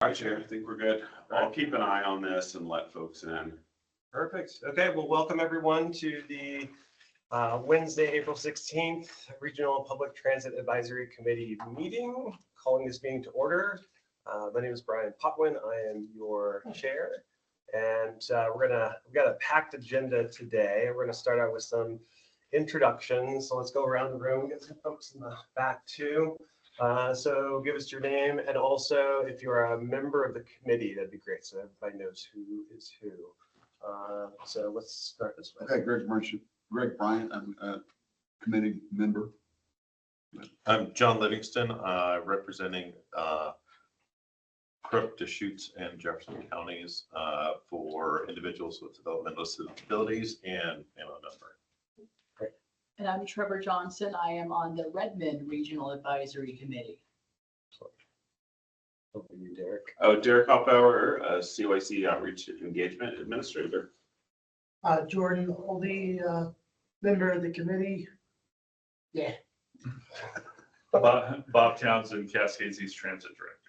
All right, Chair, I think we're good. I'll keep an eye on this and let folks in. Perfect. Okay, well, welcome everyone to the Wednesday, April 16th Regional Public Transit Advisory Committee meeting. Calling this meeting to order. My name is Brian Potwin. I am your chair. And we've got a packed agenda today. We're going to start out with some introductions. So let's go around the room, get some folks in the back too. So give us your name, and also if you're a member of the committee, that'd be great. So everybody knows who is who. So let's start this way. Okay, Greg Bryant, I'm a committee member. I'm John Livingston, representing Crook, Deschutes, and Jefferson counties for individuals with developmental disabilities and family member. And I'm Trevor Johnson. I am on the Redmond Regional Advisory Committee. Over to you, Derek. Oh, Derek Hoffbauer, CYC Outreach Engagement Administrator. Jordan Oldie, member of the committee. Yeah. Bob Townsend, Cascades East Transit Director.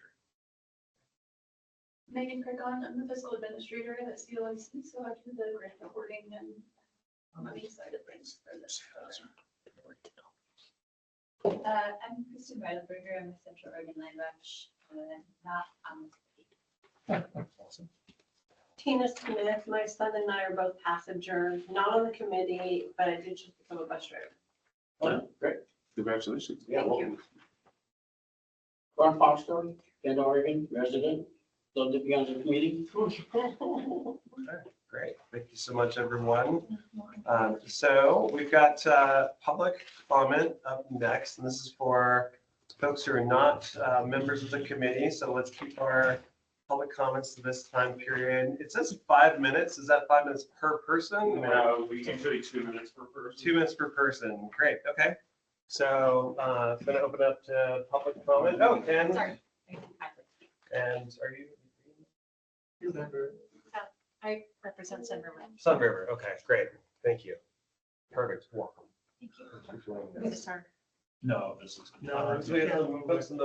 Megan Crickon, I'm the fiscal administrator at COIC, so I do the grant reporting and money side of things for this. I'm Kristen Reidelberger. I'm a Central Oregon Land Rush, not on the committee. Awesome. Tina Smith, my son and I are both passenger, not on the committee, but I did just become a bus driver. Oh, great. Congratulations. Yeah, Thank welcome. you. Ron Foxton, Bend, Oregon, resident, still to be on the committee. Great. Thank you so much, everyone. So we've got public comment up next, and this is for folks who are not members of the committee. So let's keep our public comments to this time period. It says 5 minutes. Is that 5 minutes per person? No, we usually 2 minutes per person. 2 minutes per person. Great. Okay. So I'm going to open up to public comment. Oh, and Sorry. are you? You member? I represent Sun River. Sun River. Okay, great. Thank you. Perfect. Welcome. Thank you. Good start. No, this is. No, we have folks in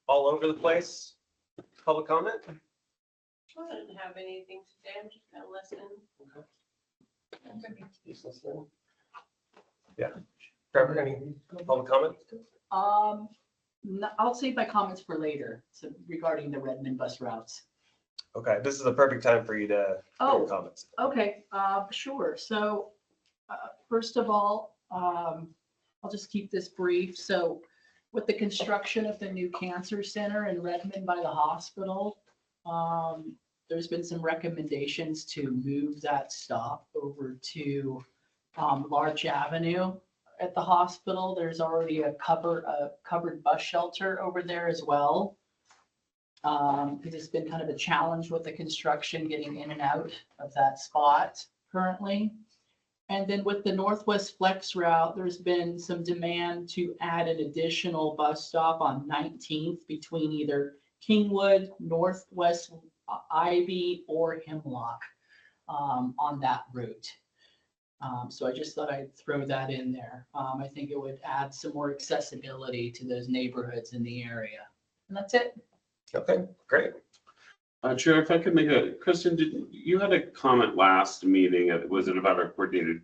all over the place. Public comment? I didn't have anything today. I'm just gonna listen. Just listening. Yeah. Trevor, any public comment? I'll save my comments for later, so regarding the Redmond bus routes. Okay, this is the perfect time for you to make your Oh. comments. Okay, sure. So first of all, I'll just keep this brief. So with the construction of the new cancer center in Redmond by the hospital, there's been some recommendations to move that stop over to Larch Avenue at the hospital. There's already a covered bus shelter over there as well. Because it's been kind of a challenge with the construction getting in and out of that spot currently. And then with the Northwest Flex route, there's been some demand to add an additional bus stop on 19th between either Kingwood, Northwest Ivy, or Hemlock on that route. So I just thought I'd throw that in there. I think it would add some more accessibility to those neighborhoods in the area. And that's it. Okay, great. Chair, if I could make Kristen, you had a comment last meeting, was it about our coordinated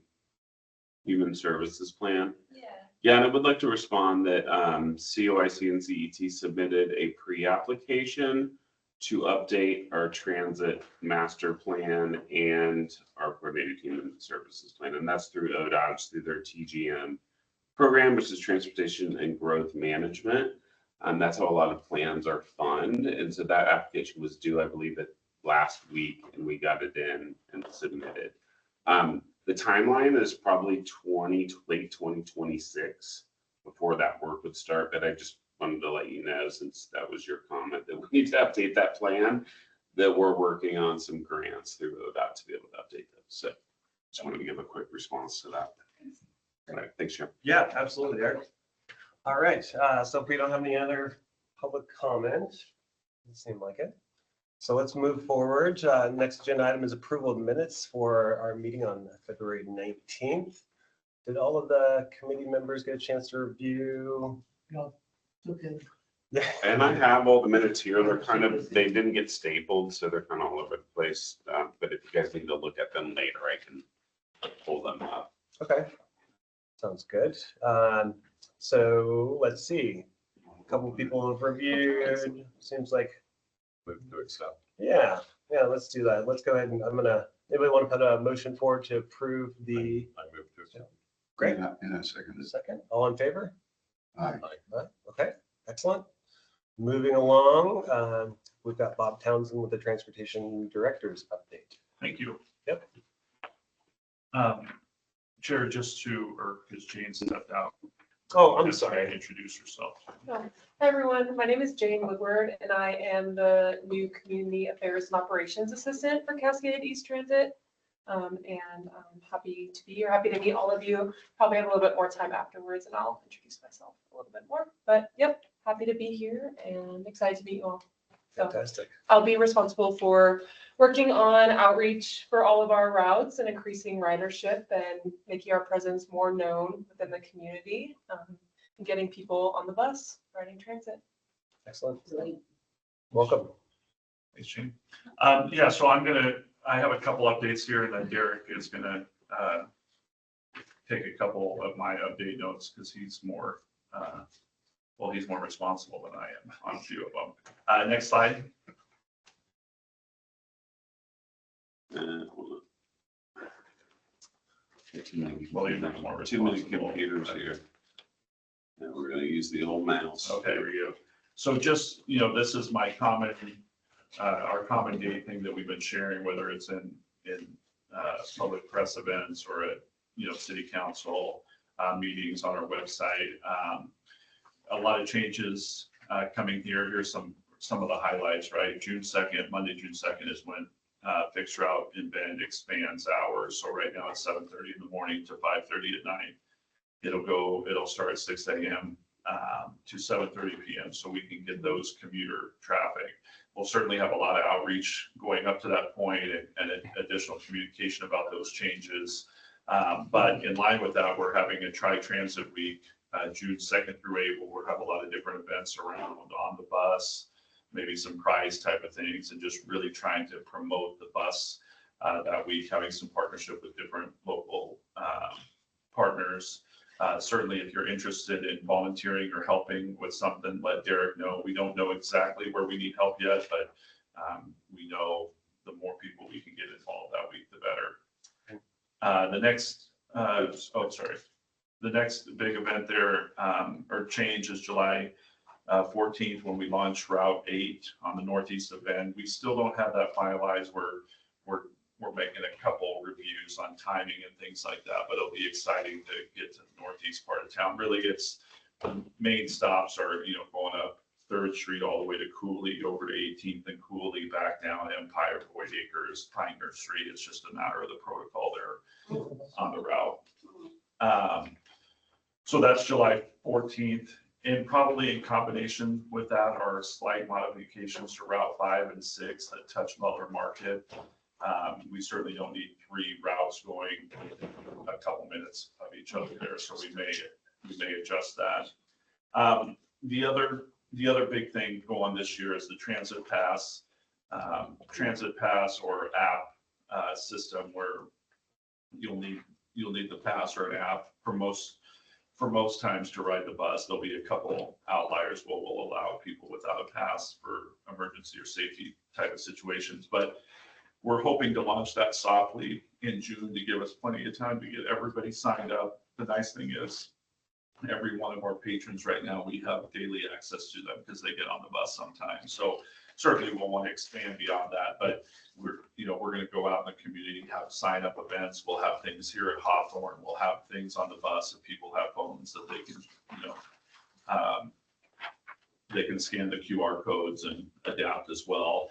human services plan? Yeah. Yeah, and I would like to respond that COIC and CET submitted a pre-application to update our transit master plan and our coordinated human services plan. And that's through outage, through their TGM program, which is Transportation and Growth Management. That's how a lot of plans are funded. And so that application was due, I believe, last week, and we got it in and submitted. The timeline is probably late 2026 before that work would start. But I just wanted to let you know, since that was your comment, that we need to update that plan, that we're working on some grants through ODOT to be able to update them. So just wanted to give a quick response to that. All right, thanks, Chair. Yeah, absolutely, Eric. All right, so if we don't have any other public comment, doesn't seem like it. So let's move forward. Next agenda item is approval of minutes for our meeting on February 19th. Did all of the committee members get a chance to review? No, okay. And I have all the minutes here. They're kind of, they didn't get stapled, so they're kind of all over the place. But if you guys need to look at them later, I can pull them up. Okay, sounds good. So let's see. A couple people have reviewed. Seems like, Move to accept. yeah, let's do that. Let's go ahead and anybody want to put a motion forward to approve the, I move to accept. great, And a second. second, all in favor? Aye. Aye. Okay, excellent. Moving along, we've got Bob Townsend with the Transportation Director's update. Thank you. Yep. Chair, just to, or because Jane stepped out. Oh, I'm just sorry. Introduce yourself. Hi, everyone. My name is Jane Woodward, and I am the new Community Affairs and Operations Assistant for Cascade East Transit. And I'm happy to be here, happy to meet all of you. Probably have a little bit more time afterwards, and I'll introduce myself a little bit more. But yep, happy to be here and excited to meet you all. So Fantastic. I'll be responsible for working on outreach for all of our routes and increasing ridership and making our presence more known within the community, and getting people on the bus riding transit. Excellent. Welcome. Thanks, Jane. Yeah, so I have a couple updates here, and then Derek is gonna take a couple of my update notes because he's more, he's more responsible than I am on a few of them. Next slide. Hold on. Too many, Well, you're not more too many responsible. computers here. And we're gonna use the old mouse. Okay, there we go. So just, this is my common, our common day thing that we've been sharing, whether it's in public press events or at, city council meetings on our website. A lot of changes coming here. Here's some of the highlights, right? June 2nd, Monday, June 2nd is when fixed route in Bend expands hours. So right now it's 7:30 in the morning to 5:30 at night. It'll start at 6 a.m. To 7:30 p.m. so we can get those commuter traffic. We'll certainly have a lot of outreach going up to that point and additional communication about those changes. But in line with that, we're having a tri-transit week, June 2nd through 8th, where we'll have a lot of different events around on the bus, maybe some prize type of things, and just really trying to promote the bus that week, having some partnership with different local partners. Certainly, if you're interested in volunteering or helping with something, let Derek know. We don't know exactly where we need help yet, but we know the more people we can get involved that week, the better. The next big event there, or change, is July 14th, when we launch Route 8 on the northeast of Bend. We still don't have that finalized. We're making a couple reviews on timing and things like that, but it'll be exciting to get to the northeast part of town. Really, it's the main stops are, going up 3rd Street all the way to Cooley, over to 18th and Cooley, back down Empire, Boyd Acres, Pine Nursery. It's just a matter of the protocol there on the route. So that's July 14th. And probably in combination with that are slight modifications to Route 5 and 6 that touch Butler Market. We certainly don't need 3 routes going a couple minutes of each other there, so we may adjust that. The other big thing going this year is the Transit Pass or app system, where you'll need the pass or an app for most times to ride the bus. There'll be a couple outliers where we'll allow people without a pass for emergency or safety type of situations, but we're hoping to launch that softly in June to give us plenty of time to get everybody signed up. The nice thing is, every one of our patrons right now, we have daily access to them because they get on the bus sometimes. So certainly we'll want to expand beyond that, but we're going to go out in the community, have sign up events. We'll have things here at Hawthorne. We'll have things on the bus if people have phones that they can, they can scan the QR codes and adapt as well.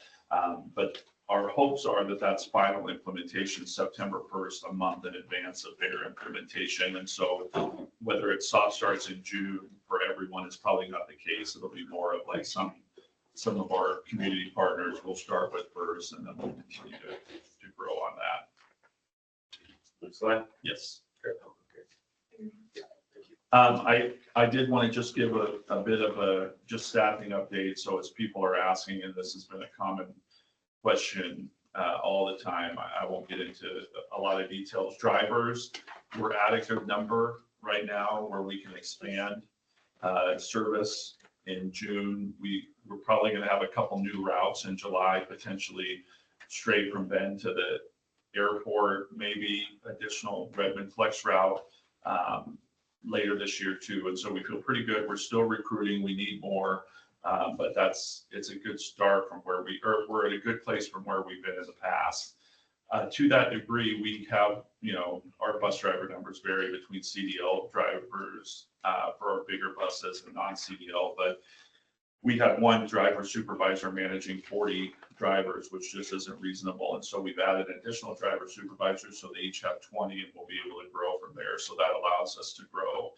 But our hopes are that that's final implementation September 1st, a month in advance of their implementation. And so whether it soft starts in June for everyone is probably not the case. It'll be more of like some of our community partners we'll start with first, and then we'll continue to grow on that. Next slide. Yes. I did want to just give a bit of a just staffing update. So as people are asking, and this has been a common question all the time, I won't get into a lot of details. Drivers, we're at a good number right now where we can expand service. In June, we're probably going to have a couple new routes in July, potentially straight from Bend to the airport, maybe additional Redmond Flex route later this year too. And so we feel pretty good. We're still recruiting. We need more, but it's a good start from where we're at a good place from where we've been in the past. To that degree, we have, our bus driver numbers vary between CDL drivers for our bigger buses and non-CDL, but we have one driver supervisor managing 40 drivers, which just isn't reasonable. And so we've added additional driver supervisors, so they each have 20, and we'll be able to grow from there. So that allows us to grow.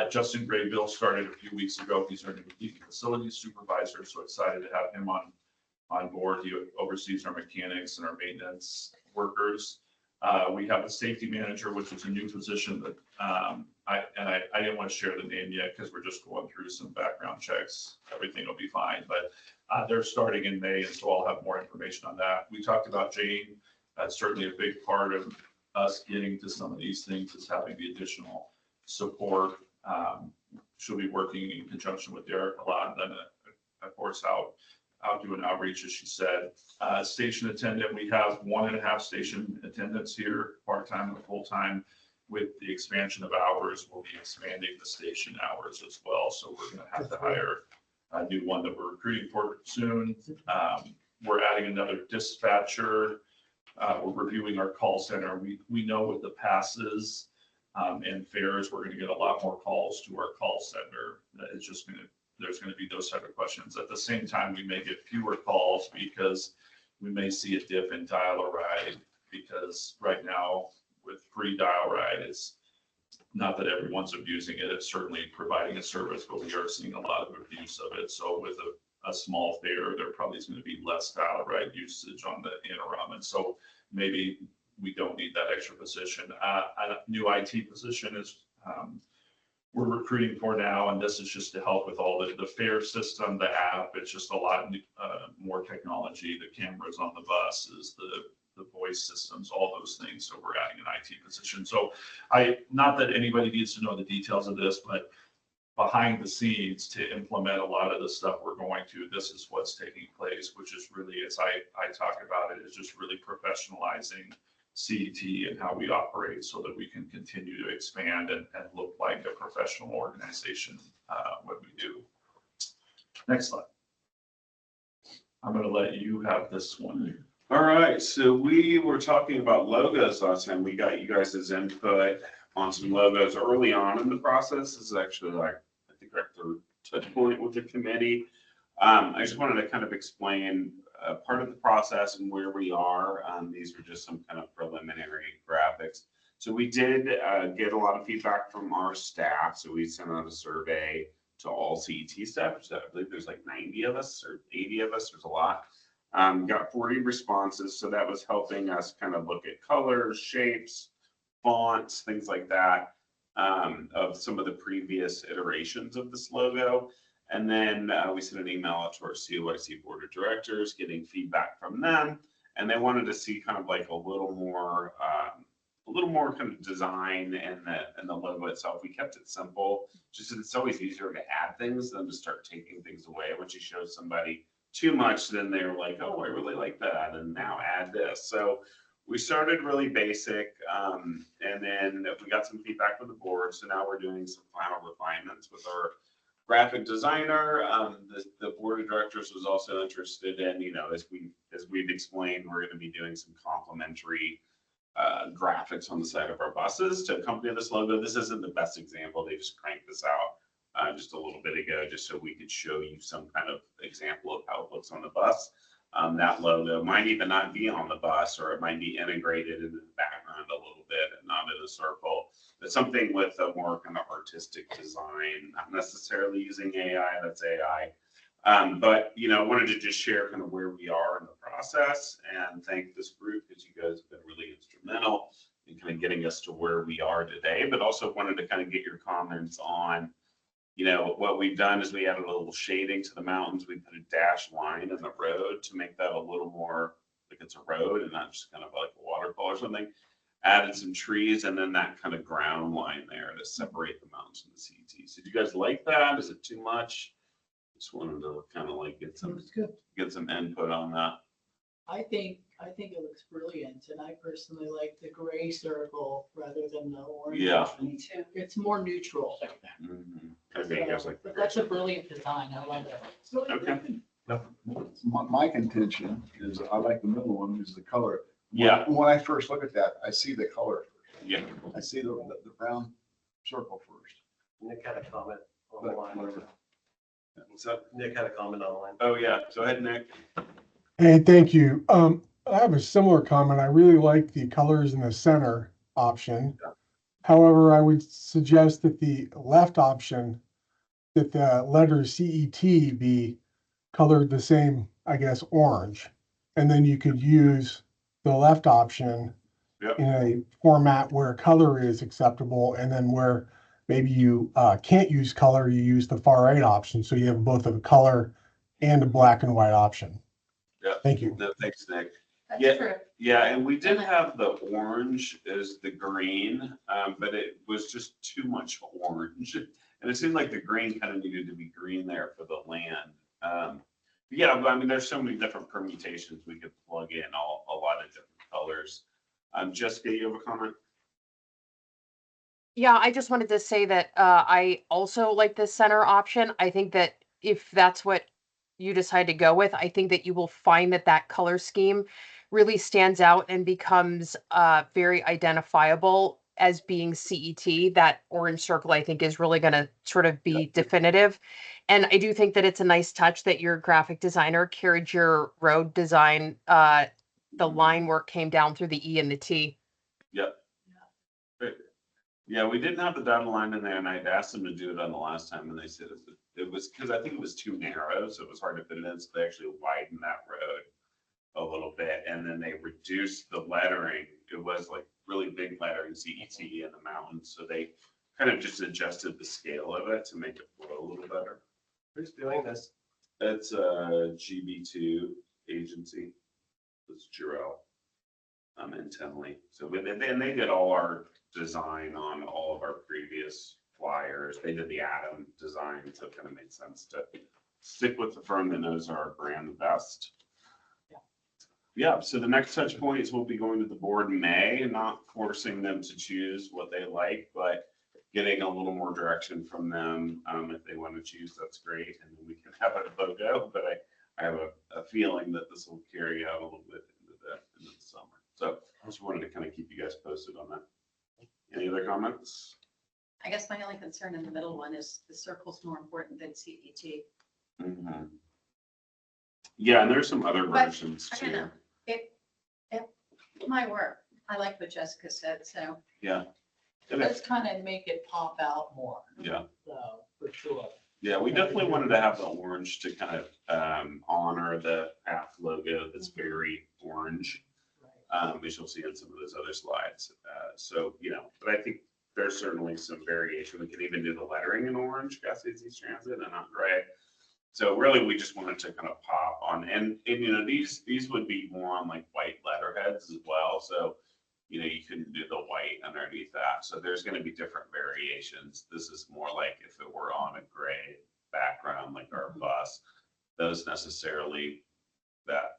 Justin Graybill started a few weeks ago. He's our new facilities supervisor, so excited to have him on board. He oversees our mechanics and our maintenance workers. We have a safety manager, which is a new position that I didn't want to share the name yet because we're just going through some background checks. Everything will be fine, but they're starting in May, and so I'll have more information on that. We talked about Jane. That's certainly a big part of us getting to some of these things, is having the additional support. She'll be working in conjunction with Derek a lot, and then of course out doing outreach, as she said. Station attendant, we have 1.5 station attendants here, part-time and full-time. With the expansion of hours, we'll be expanding the station hours as well. So we're going to have to hire a new one that we're recruiting for soon. We're adding another dispatcher. We're reviewing our call center. We know with the passes and fares, we're going to get a lot more calls to our call center. It's just there's going to be those type of questions. At the same time, we may get fewer calls because we may see a dip in dial-a-ride, because right now with free dial-ride, it's not that everyone's abusing it. It's certainly providing a service, but we are seeing a lot of abuse of it. So with a small fare, there probably is going to be less dial-a-ride usage on the interim. And so maybe we don't need that extra position. A new IT position is we're recruiting for now, and this is just to help with all the fare system, the app. It's just a lot more technology, the cameras on the buses, the voice systems, all those things. So we're adding an IT position. So not that anybody needs to know the details of this, but behind the scenes to implement a lot of the stuff we're going to, this is what's taking place, which is really, as I talk about it, is just really professionalizing CET and how we operate so that we can continue to expand and look like a professional organization when we do. Next slide. I'm going to let you have this one. All right, so we were talking about logos last time. We got you guys' input on some logos early on in the process. This is actually like, I think, our third touch point with the committee. I just wanted to kind of explain part of the process and where we are. These were just some kind of preliminary graphics. So we did get a lot of feedback from our staff. So we sent out a survey to all CET staff. So I believe there's like 90 of us or 80 of us. There's a lot. Got 40 responses. So that was helping us kind of look at colors, shapes, fonts, things like that, of some of the previous iterations of this logo. And then we sent an email out to our COIC board of directors, getting feedback from them. And they wanted to see kind of like a little more kind of design in the logo itself. We kept it simple, just it's always easier to add things than to start taking things away. Once you show somebody too much, then they're like, oh, I really like that, and now add this. So we started really basic, and then we got some feedback from the board. So now we're doing some final refinements with our graphic designer. The board of directors was also interested in, as we've explained, we're going to be doing some complementary graphics on the side of our buses to accompany this logo. This isn't the best example. They just cranked this out just a little bit ago, just so we could show you some kind of example of how it looks on the bus. That logo might even not be on the bus, or it might be integrated in the background a little bit and not in a circle. But something with a more kind of artistic design, not necessarily using AI, that's AI. But, I wanted to just share kind of where we are in the process and thank this group, because you guys have been really instrumental and kind of getting us to where we are today, but also wanted to kind of get your comments on, you know, what we've done is we added a little shading to the mountains. We put a dashed line in the road to make that a little more like it's a road and not just kind of like a waterfall or something. Added some trees and then that kind of ground line there to separate the mountains from the CET. So do you guys like that? Is it too much? Just wanted to kind of like get some input on that. I think it looks brilliant, and I personally like the gray circle rather than the orange. Yeah. Me too. It's more neutral. Okay, guys like But that's a brilliant design. I love it. It's really Okay. good. My contention is I like the middle one, is the color. Yeah. When I first look at that, I see the color. Yeah. I see the brown circle first. Nick had a comment on But the line. whatever. What's up? Nick had a comment on the line. Oh, yeah. Go ahead, Nick. Hey, thank you. I have a similar comment. I really like the colors in the center option. However, I would suggest that the left option, that the letters CET be colored the same, I guess, orange. And then you could use the left option Yep. in a format where color is acceptable, and then where maybe you can't use color, you use the far right option. So you have both a color and a black and white option. Yeah. Thank you. No, thanks, Nick. That's Yeah. true. Yeah, and we did have the orange as the green, but it was just too much orange. And it seemed like the green kind of needed to be green there for the land. Yeah, but I mean, there's so many different permutations we could plug in a lot of different colors. Jessica, you have a comment? Yeah, I just wanted to say that I also like the center option. I think that if that's what you decide to go with, I think that you will find that that color scheme really stands out and becomes very identifiable as being CET. That orange circle, I think, is really going to sort of be definitive. And I do think that it's a nice touch that your graphic designer carried your road design. The line work came down through the E and the T. Yep. Great. Yeah, we didn't have the dotted line in there, and I'd asked them to do it on the last time, and they said it was because I think it was too narrow, so it was hard to fit it in. So they actually widened that road a little bit, and then they reduced the lettering. It was like really big lettering CET in the mountains, so they kind of just adjusted the scale of it to make it flow a little better. Who's doing this? It's a GB2 agency. It's Jarrell. Intently. So they did all our design on all of our previous flyers. They did the Atom design, so it kind of made sense to stick with the firm that knows our brand the best. Yeah, so the next touch points will be going to the board in May, and not forcing them to choose what they like, but getting a little more direction from them. If they want to choose, that's great. And then we can have a logo, but I have a feeling that this will carry out a little bit into the summer. So I just wanted to kind of keep you guys posted on that. Any other comments? I guess my only concern in the middle one is the circle's more important than CET. Mm-hmm. Yeah, and there's some other But versions I don't too. know. It might work. I like what Jessica said, so. Yeah. Let's kind of make it pop out more. Yeah. So, for sure. Yeah, we definitely wanted to have the orange to kind of honor the path logo that's very orange, as you'll see in some of those other slides. So, you know, but I think there's certainly some variation. We could even do the lettering in orange, Cascades East Transit, and not gray. So really, we just wanted to kind of pop on, and you know, these would be more on like white letterheads as well. So, you know, you couldn't do the white underneath that. So there's going to be different variations. This is more like if it were on a gray background, like our bus, those necessarily, that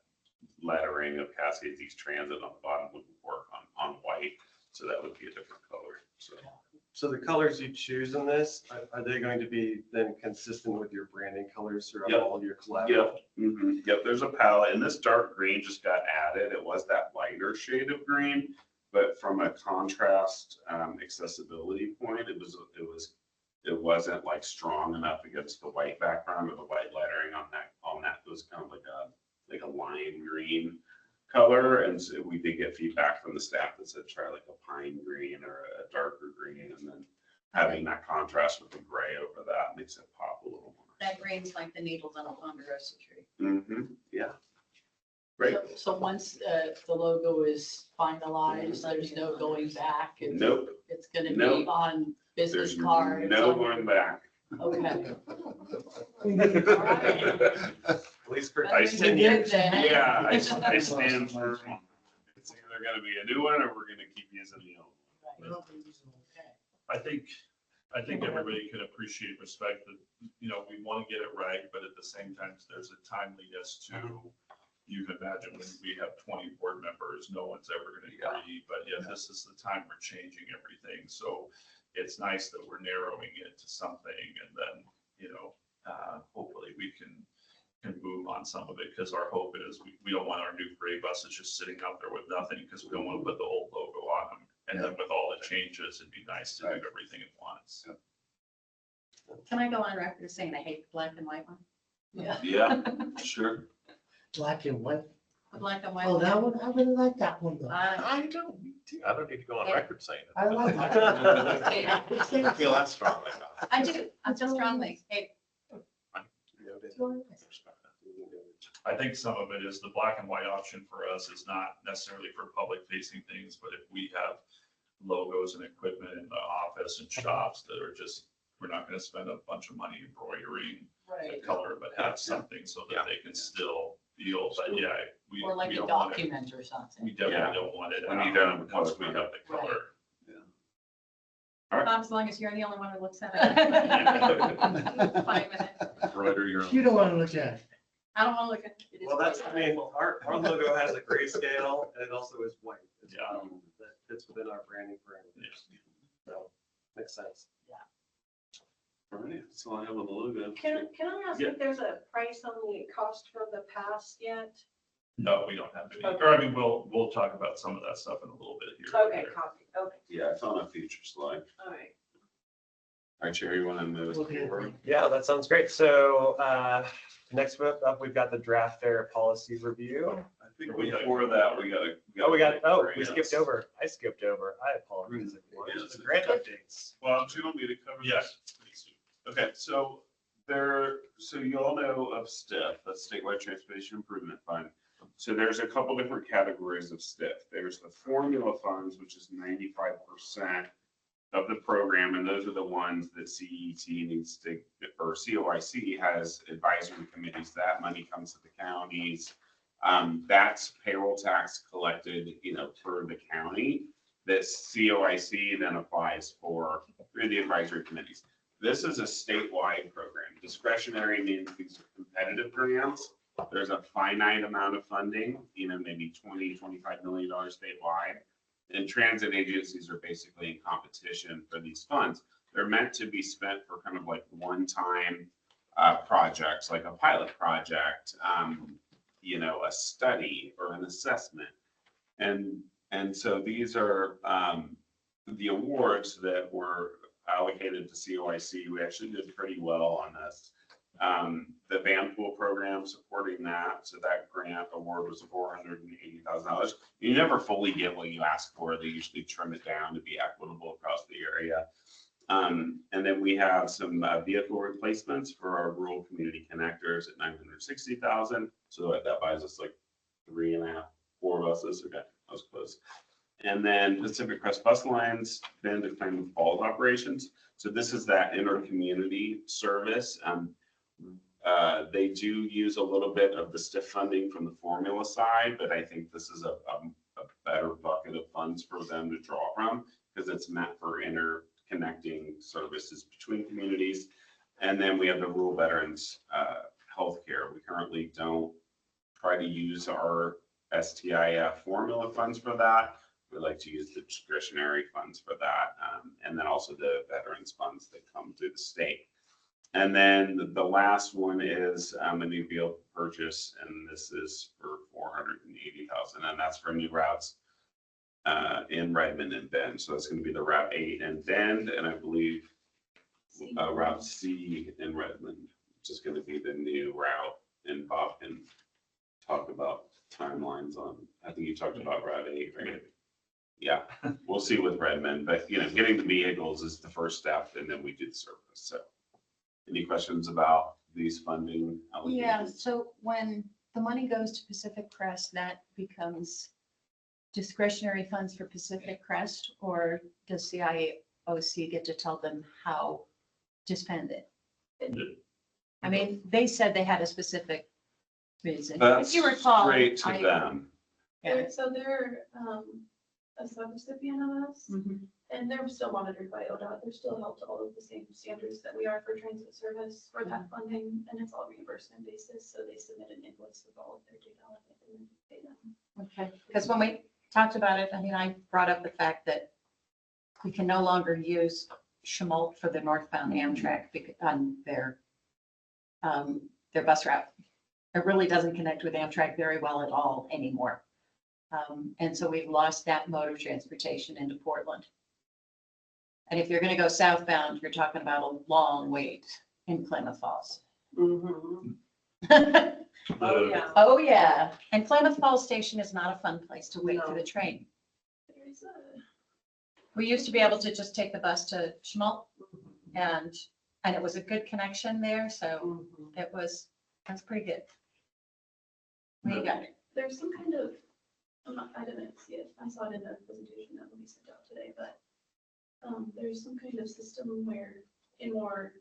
lettering of Cascades East Transit on the bottom wouldn't work on white. So that would be a different color. So the colors you choose in this, are they going to be then consistent with your branding colors throughout Yep. all of your collateral? Yep. Mm-hmm. Yep. There's a palette, and this dark green just got added. It was that lighter shade of green, but from a contrast accessibility point, it wasn't like strong enough against the white background or the white lettering on that. It was kind of like a lime green color, and so we did get feedback from the staff that said try like a pine green or a darker green, and then having that contrast with the gray over that makes it pop a little more. That green's like the needles on a ponderosa tree. Mm-hmm. Yeah. Great. So once the logo is finalized, there's no going back? Nope. It's gonna be Nope. on business There's cards? no on- going back. Okay. Police crew. I That's stand- good then. Yeah, I stand firm. It's either gonna be a new one or we're gonna keep using the old one. Right. I think everybody can appreciate, respect that, we want to get it right, but at the same time, there's a timeliness to, you can imagine when we have 20 board members, no one's ever going to agree, but yet this is the time we're changing everything. So it's nice that we're narrowing it to something, and then, hopefully we can move on some of it, because our hope is we don't want our new gray buses just sitting out there with nothing, because we don't want to put the old logo on them. And then with all the changes, it'd be nice to do everything at once. Can I go on record as saying I hate the black and white one? Yeah. Yeah, sure. Black and white. The black and white. Oh, one. that one, I really like that one though. I I don't need to go on record saying it. I like I that. feel that strongly about it. I do, I feel strongly. Hey, I think some of it is the black and white option for us is not necessarily for public facing things, but if we have logos and equipment in the office and shops that are just, we're not going to spend a bunch of money embroidering the Right. color, but have something so that they can still feel, but yeah, we Or like we a don't want it.4document or We something. definitely Yeah. don't want it We out need to have a once we color. have the color. Bob, as long as you're the only one who looks at it. Fine with it. Embroider your own. You don't want to look at it. I don't want to look at it. Well, that's, I mean, our logo has a grayscale and it also is white. as Yeah. well. That fits within our branding parameters. So, makes sense. All right, so I have a logo. Can I ask if there's a price on the cost for the pass yet? No, we don't have any, Okay. or I mean, we'll talk about some of that stuff in a little bit here. Okay, copy, okay, Yeah, it's on a future slide. all right. All right, Jerry, you want to move Okay. forward? Yeah, that sounds great. So next up, we've got the draft fair policy review. I think before that, we gotta. We skipped over. I skipped over. I apologize. Yes. The grant updates. Well, do you want me to cover Yeah. this? Okay, so you all know of STIF, that's Statewide Transportation Improvement Fund. So there's a couple different categories of STIF. There's the formula funds, which is 95% of the program, and those are the ones that CET needs to, or COIC has advisory committees. That money comes to the counties. That's payroll tax collected, for the county, that COIC then applies for through the advisory committees. This is a statewide program. Discretionary means these are competitive grants. There's a finite amount of funding, maybe $20–25 million statewide. And transit agencies are basically in competition for these funds. They're meant to be spent for kind of like one-time projects, like a pilot project, a study or an assessment. And so these are the awards that were allocated to COIC. We actually did pretty well on this. The van pool program supporting that. So that grant award was $480,000. You never fully get what you ask for. They usually trim it down to be equitable across the area. And then we have some vehicle replacements for our rural community connectors at $960,000. So that buys us like 3.5, 4 buses. Okay, that was close. And then Pacific Crest Bus Lines been to Klamath Falls operations. So this is that inter-community service. They do use a little bit of the STIF funding from the formula side, but I think this is a better bucket of funds for them to draw from, because it's meant for interconnecting services between communities. And then we have the rural veterans healthcare. We currently don't try to use our STIF formula funds for that. We like to use the discretionary funds for that. And then also the veterans funds that come through the state. And then the last one is a new vehicle purchase, and this is for $480,000, and that's for new routes in Redmond and Bend. So it's going to be the Route 8 in Bend, and I believe Route C in Redmond, which is going to be the new route. And Bob can talk about timelines on. I think you talked about Route 8, right? Yeah, we'll see with Redmond, but getting the vehicles is the first step, and then we do the service. So. Any questions about these funding allocations? Yeah, so when the money goes to Pacific Crest, that becomes discretionary funds for Pacific Crest, or does CIOC get to tell them how to spend it? I mean, they said they had a specific reason. That's If you recall, straight to them. Yeah. So they're a sub-recipient of us, Mhm. and they're still monitored by ODOT. They're still held to all of the same standards that we are for transit service for that funding, and it's all reimbursement basis. So they submit an invoice with all of their data on it and then pay them. Okay, because when we talked about it, I mean, I brought up the fact that we can no longer use Schmaltz for the northbound Amtrak on their bus route. It really doesn't connect with Amtrak very well at all anymore. And so we've lost that mode of transportation into Portland. And if you're going to go southbound, you're talking about a long wait in Klamath Falls. Oh, yeah. Oh, yeah. And Klamath Falls Station is not a fun place to wait for the train. There's We used to be able to just take the bus to Schmaltz and it was a good connection there. So that's pretty good. What do you got? there's some kind of, I didn't see it. I saw it in a presentation that we sent out today, but there's some kind of system where in more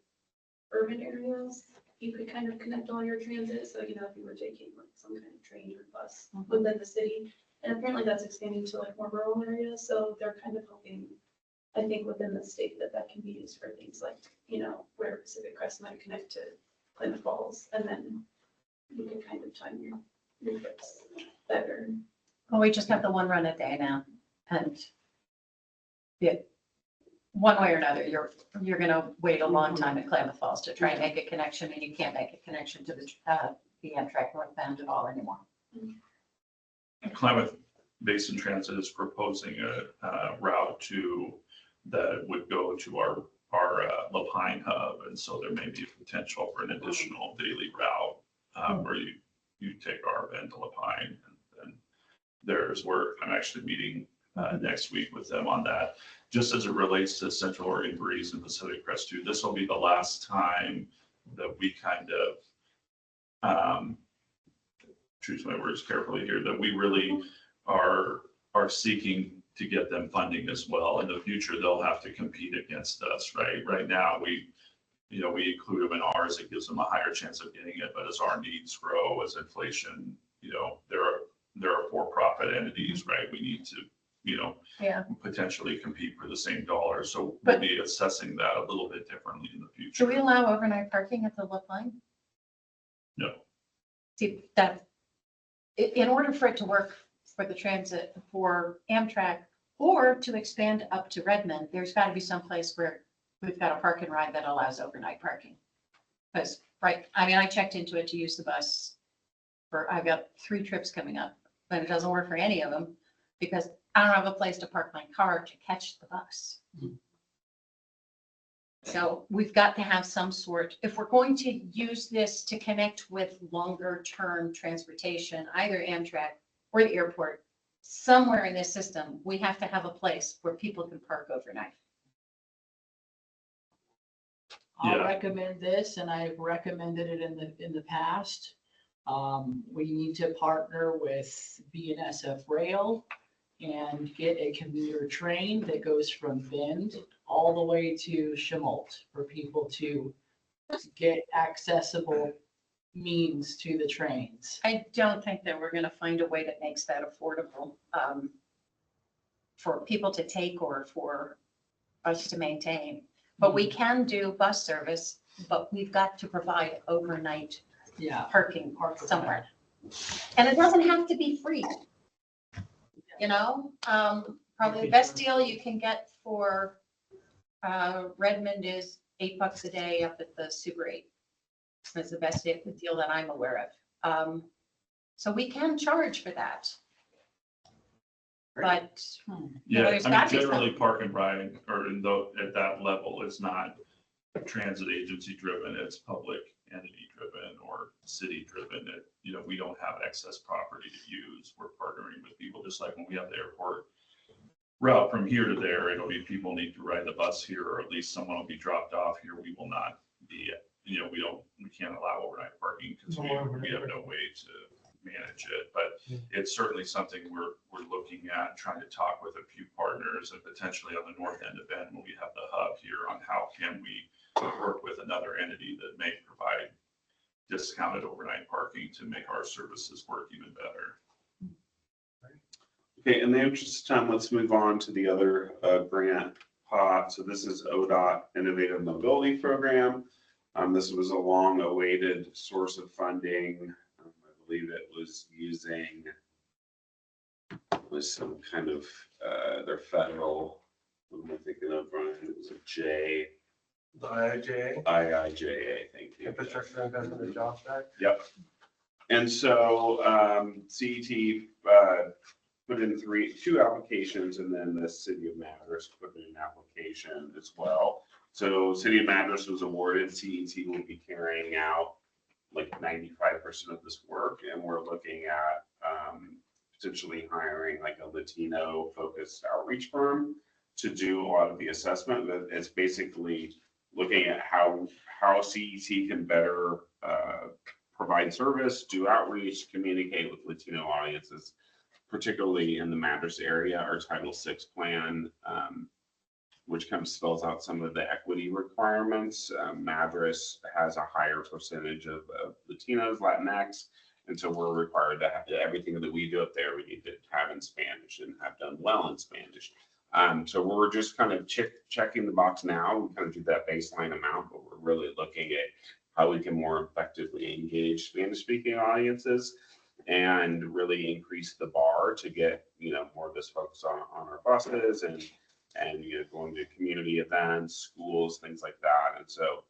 urban areas, you could kind of connect all your transit. So, you know, if you were taking like some kind of train or bus within the city, and apparently that's expanding to like more rural areas. So they're kind of hoping, I think within the state that can be used for things like, you know, where Pacific Crest might connect to Klamath Falls, and then you can kind of time your trips better. Well, we just have the one run a day now, and one way or another, you're going to wait a long time at Klamath Falls to try and make a connection, and you can't make a connection to the Amtrak northbound at all anymore. Klamath Basin Transit is proposing a route that would go to our LaPine hub, and so there may be a potential for an additional daily route where you take our end to LaPine, and there's where I'm actually meeting next week with them on that. Just as it relates to Central Oregon Breeze and Pacific Crest 2, this will be the last time that we kind of choose my words carefully here, that we really are seeking to get them funding as well. In the future, they'll have to compete against us, right? Right now, we include them in ours. It gives them a higher chance of getting it. But as our needs grow, as inflation, there are for-profit entities, right? We need to, potentially compete for the same dollar. So we'll be assessing that a little bit differently in the future. Do we allow overnight parking at the LaPine? No. See, that, in order for it to work for the transit, for Amtrak, or to expand up to Redmond, there's got to be some place where we've got a park and ride that allows overnight parking. Because, right, I mean, I checked into it to use the bus I've got 3 trips coming up, but it doesn't work for any of them because I don't have a place to park my car to catch the bus. So we've got to have some sort, if we're going to use this to connect with longer term transportation, either Amtrak or the airport, somewhere in this system, we have to have a place where people can park overnight. I'll recommend this, and I've recommended it in the past. We need to partner with BNSF Rail and get a commuter train that goes from Bend all the way to Schmaltz for people to get accessible means to the trains. I don't think that we're going to find a way that makes that affordable for people to take or for us to maintain. But we can do bus service, but we've got to provide overnight parking somewhere. And it doesn't have to be free. Probably the best deal you can get for Redmond is $8 a day up at the Super 8. That's the best deal that I'm aware of. So we can charge for that. But there's I mean, got to be generally park and ride or at that level is not transit agency driven, it's public entity driven or city driven. We don't have excess property to use. We're partnering with people, just like when we have the airport route from here to there, it'll be people need to ride the bus here, or at least someone will be dropped off here. We will not be, we can't allow overnight parking because we have no way manage it. But it's certainly something we're looking at, trying to talk with a few partners and potentially on the north end of Bend when we have the hub here on how can we work with another entity that may provide discounted overnight parking to make our services work even better. Okay, in the interest of time, let's move on to the other grant pot. So this is ODOT Innovative Mobility Program. This was a long-awaited source of funding. I believe it was using some kind of their federal. What am I thinking of, Brian? It was a J. The IIJA, IIJA, thank you. Infrastructure Investment and Jobs Act. Yep. And so CET put in two applications, and then the City of Madras put in an application as well. So City of Madras was awarded, CET will be carrying out like 95% of this work, and we're looking at potentially hiring like a Latino focused outreach firm to do a lot of the assessment. It's basically looking at how CET can better provide service, do outreach, communicate with Latino audiences, particularly in the Madras area. Our Title VI plan, which kind of spells out some of the equity requirements. Madras has a higher percentage of Latinos, Latinx, and so we're required to have everything that we do up there, we need to have in Spanish and have done well in Spanish. So we're just kind of checking the box now. We kind of do that baseline amount, but we're really looking at how we can more effectively engage Spanish-speaking audiences and really increase the bar to get, more of this focus on our buses and going to community events, schools, things like that. And so,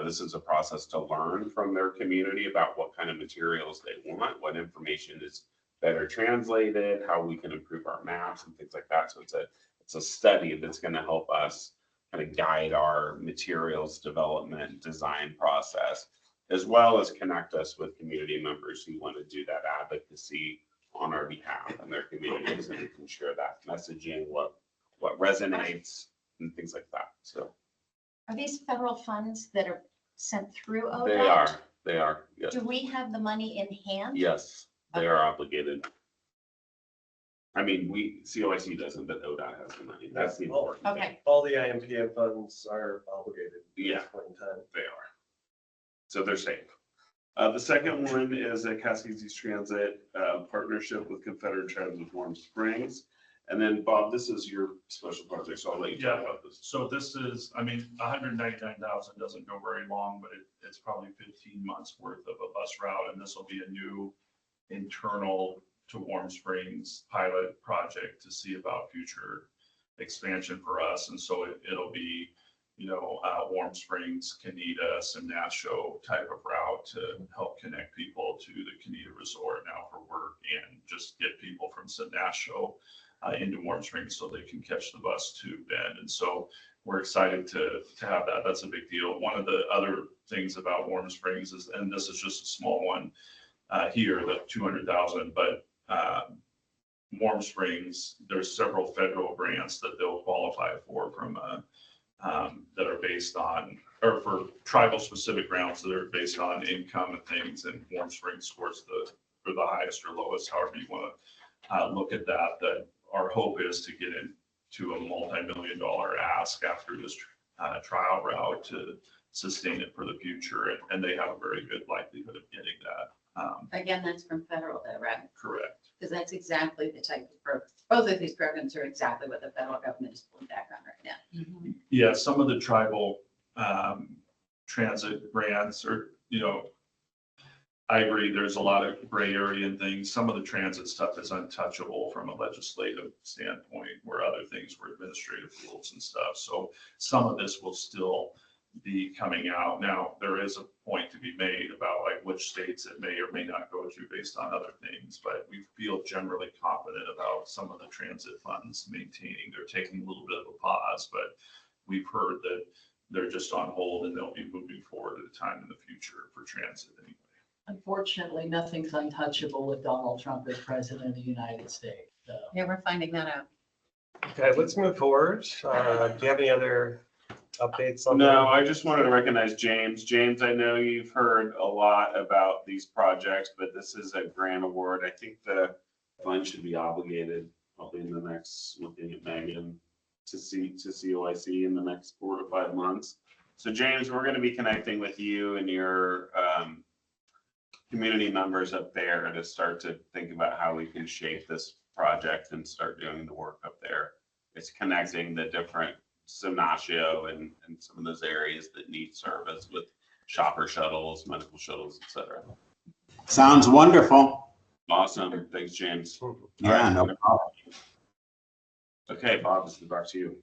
this is a process to learn from their community about what kind of materials they want, what information is better translated, how we can improve our maps and things like that. So it's a study that's going to help us kind of guide our materials development design process, as well as connect us with community members who want to do that advocacy on our behalf in their communities, and we can share that messaging, what resonates and things like that. So Are these federal funds that are sent through ODOT? they are, yes. Do we have the money in hand? Yes, they are obligated. I mean, COIC doesn't, but ODOT has the money. That's the important thing. Okay. All the IMPM funds are obligated at Yeah. this point in time. They are. So they're safe. The second one is a Cascades East Transit partnership with Confederate Tribes of Warm Springs. And then Bob, this is your special project, so I'll let you talk about this. So this is, 199,000 doesn't go very long, but it's probably 15 months worth of a bus route. And this will be a new internal to Warm Springs pilot project to see about future expansion for us. And so it'll be, Warm Springs, Canida, Simnasho type of route to help connect people to the Canida Resort now for work, and just get people from Simnasho into Warm Springs so they can catch the bus to Bend. And so we're excited to have that. That's a big deal. One of the other things about Warm Springs is, and this is just a small one here, the 200,000, but Warm Springs, there's several federal grants that they'll qualify for from that are based on, or for tribal specific grants that are based on income and things, and Warm Springs scores the highest or lowest, however you want to look at that. That our hope is to get into a multi-million-dollar ask after this trial route to sustain it for the future, and they have a very good likelihood of getting that. Again, that's from federal though, right? Correct. Because that's exactly the type of program. Both of these programs are exactly what the federal government is pulling back on right now. Yeah, some of the tribal transit grants are, I agree, there's a lot of gray area and things. Some of the transit stuff is untouchable from a legislative standpoint, where other things were administrative rules and stuff. So some of this will still be coming out. Now, there is a point to be made about like which states it may or may not go to based on other things, but we feel generally confident about some of the transit funds maintaining. They're taking a little bit of a pause, but we've heard that they're just on hold and they'll be moving forward at a time in the future for transit anyway. Unfortunately, nothing's untouchable with Donald Trump as president of the United States. So. Yeah, we're finding that out. Okay, let's move forward. Do you have any other updates on? No, I just wanted to recognize James. James, I know you've heard a lot about these projects, but this is a grant award. I think the fund should be obligated probably in the next, looking at Megan, to COIC in the next 4 to 5 months. So James, we're going to be connecting with you and your community members up there to start to think about how we can shape this project and start doing the work up there. It's connecting the different Ignacio and some of those areas that need service with shopper shuttles, medical shuttles, et cetera. Sounds wonderful. Awesome. Thanks, James. Yeah, no problem. Okay, Bob, this is back to you.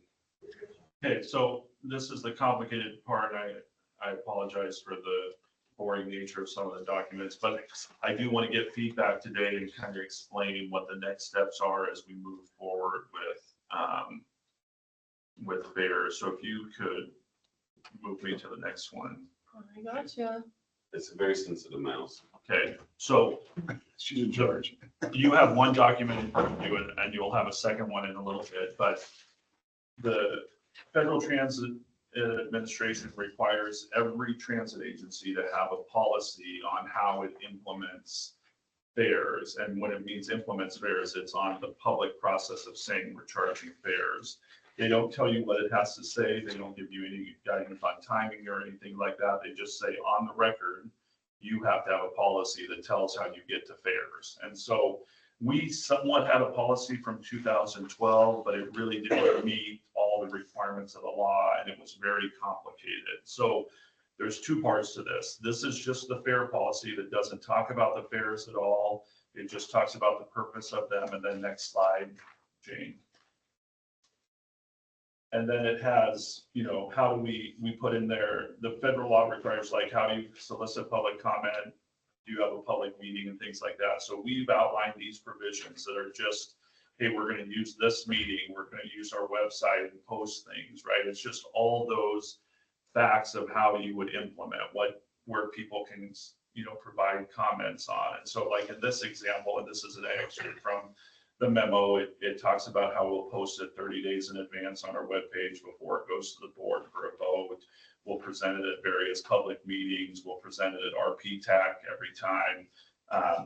Okay, so this is the complicated part. I apologize for the boring nature of some of the documents, but I do want to get feedback today and kind of explain what the next steps are as we move forward with FAIR. So if you could move me to the next one. I gotcha. It's a very sensitive mouse. Okay, so She's in charge. you have one document in front of you and you'll have a second one in a little bit, but the Federal Transit Administration requires every transit agency to have a policy on how it implements fares. And when it means implements fares, it's on the public process of saying we're charging fares. They don't tell you what it has to say. They don't give you any guidance on timing or anything like that. They just say on the record, you have to have a policy that tells how you get to fares. And so we somewhat had a policy from 2012, but it really didn't meet all the requirements of the law, and it was very complicated. So there's two parts to this. This is just the fare policy that doesn't talk about the fares at all. It just talks about the purpose of them. And then next slide, Jane. And then it has, you know, how do we put in there, the federal law requires like, how do you solicit public comment? Do you have a public meeting and things like that? So we've outlined these provisions that are just, hey, we're going to use this meeting. We're going to use our website and post things, right? It's just all those facts of how you would implement where people can, you know, provide comments on. And so like in this example, and this is an excerpt from the memo, it talks about how we'll post it 30 days in advance on our webpage before it goes to the board for a vote. We'll present it at various public meetings. We'll present it at RPTAC every time.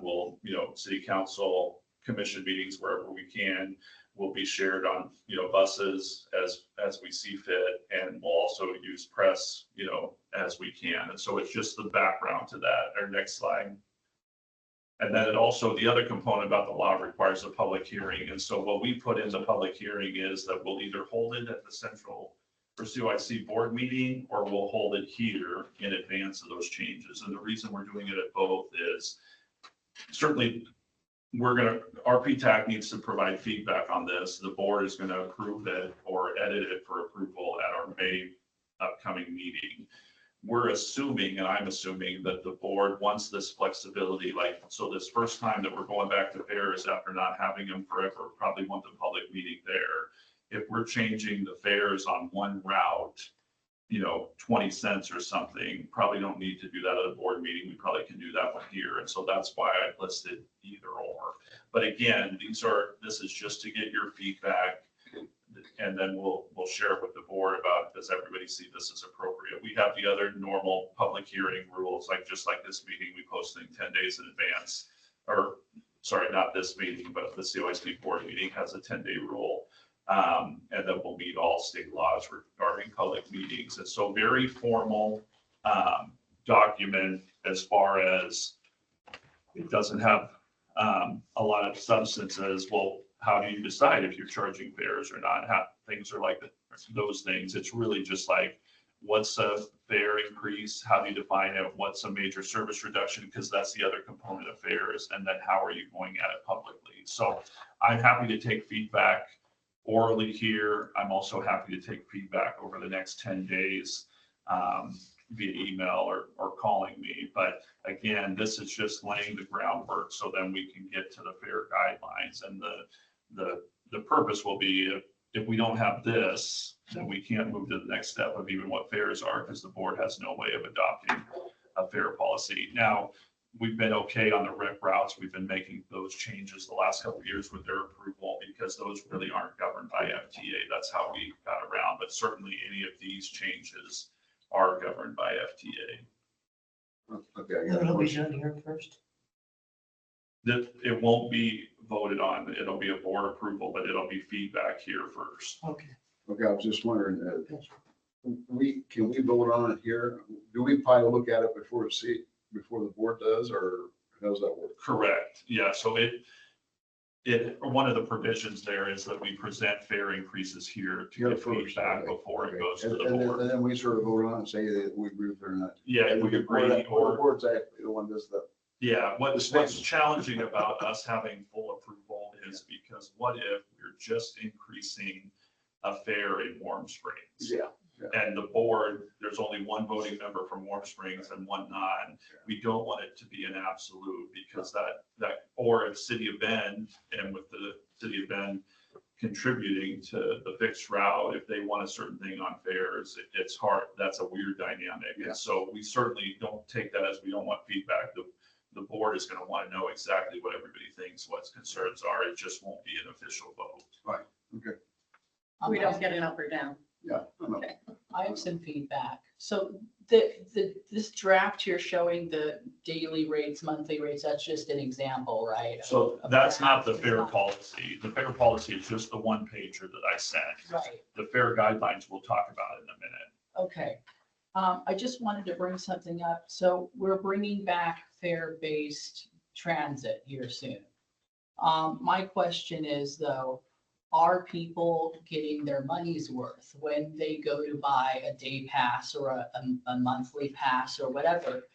We'll, you know, city council, commission meetings, wherever we can, will be shared on, you know, buses as we see fit. And we'll also use press, you know, as we can. And so it's just the background to that. Our next slide. And then it also, the other component about the law requires a public hearing. And so what we put in the public hearing is that we'll either hold it at the central or COIC board meeting, or we'll hold it here in advance of those changes. And the reason we're doing it at both is certainly RPTAC needs to provide feedback on this. The board is going to approve it or edit it for approval at our May upcoming meeting. We're assuming, and I'm assuming, that the board wants this flexibility. Like, so this first time that we're going back to fares after not having them forever, probably want the public meeting there. If we're changing the fares on one route, you know, 20 cents or something, probably don't need to do that at a board meeting. We probably can do that one here. And so that's why I listed either or. But again, this is just to get your feedback. And then we'll share with the board about, does everybody see this as appropriate? We have the other normal public hearing rules, like just like this meeting, we post things 10 days in advance. Or sorry, not this meeting, but the COIC board meeting has a 10-day rule. And then we'll meet all state laws regarding public meetings. And so very formal document as far as it doesn't have a lot of substances. Well, how do you decide if you're charging fares or not? How things are like those things. It's really just like, what's a fare increase? How do you define it? What's a major service reduction? Because that's the other component of fares. And then how are you going at it publicly? So I'm happy to take feedback orally here. I'm also happy to take feedback over the next 10 days via email or calling me. But again, this is just laying the groundwork so then we can get to the fare guidelines. And the purpose will be if we don't have this, then we can't move to the next step of even what fares are, because the board has no way of adopting a fare policy. Now, we've been okay on the rec routes. We've been making those changes the last couple of years with their approval because those really aren't governed by FTA. That's how we got around. But certainly any of these changes are governed by FTA. Okay, I got a It'll be question. done here first. That it won't be voted on. It'll be a board approval, but it'll be feedback here first. Okay. Okay, I was just wondering, can we vote on it here? Do we probably look at it before the board does, or how does that work? Correct. Yeah. So one of the provisions there is that we present fare increases here to Here get first, feedback okay, before it okay. goes to the And board. then we sort of vote on it and say that we agree with it or not. Yeah, if we agree The or, board's actually the one that's the. yeah, what's challenging about us having full approval is because what if we're just increasing a fare in Warm Springs? Yeah. And the board, there's only one voting member from Warm Springs and one non. We don't want it to be an absolute because or if City of Bend, and with the City of Bend contributing to the fixed route, if they want a certain thing on fares, it's hard. That's a weird dynamic. Yeah. And so we certainly don't take that as we don't want feedback. The board is going to want to know exactly what everybody thinks, what concerns are. It just won't be an official vote. Right, okay, We don't get an up or down. yeah, I know. I have some feedback. So this draft here showing the daily rates, monthly rates, that's just an example, right? So Of that's that. not the It's fair not- policy. The fair policy is just the one pager that I sent. Right, The fair guidelines we'll talk about in a minute. okay. I just wanted to bring something up. So we're bringing back fare-based transit here soon. My question is though, are people getting their money's worth when they go to buy a day pass or a monthly pass or whatever?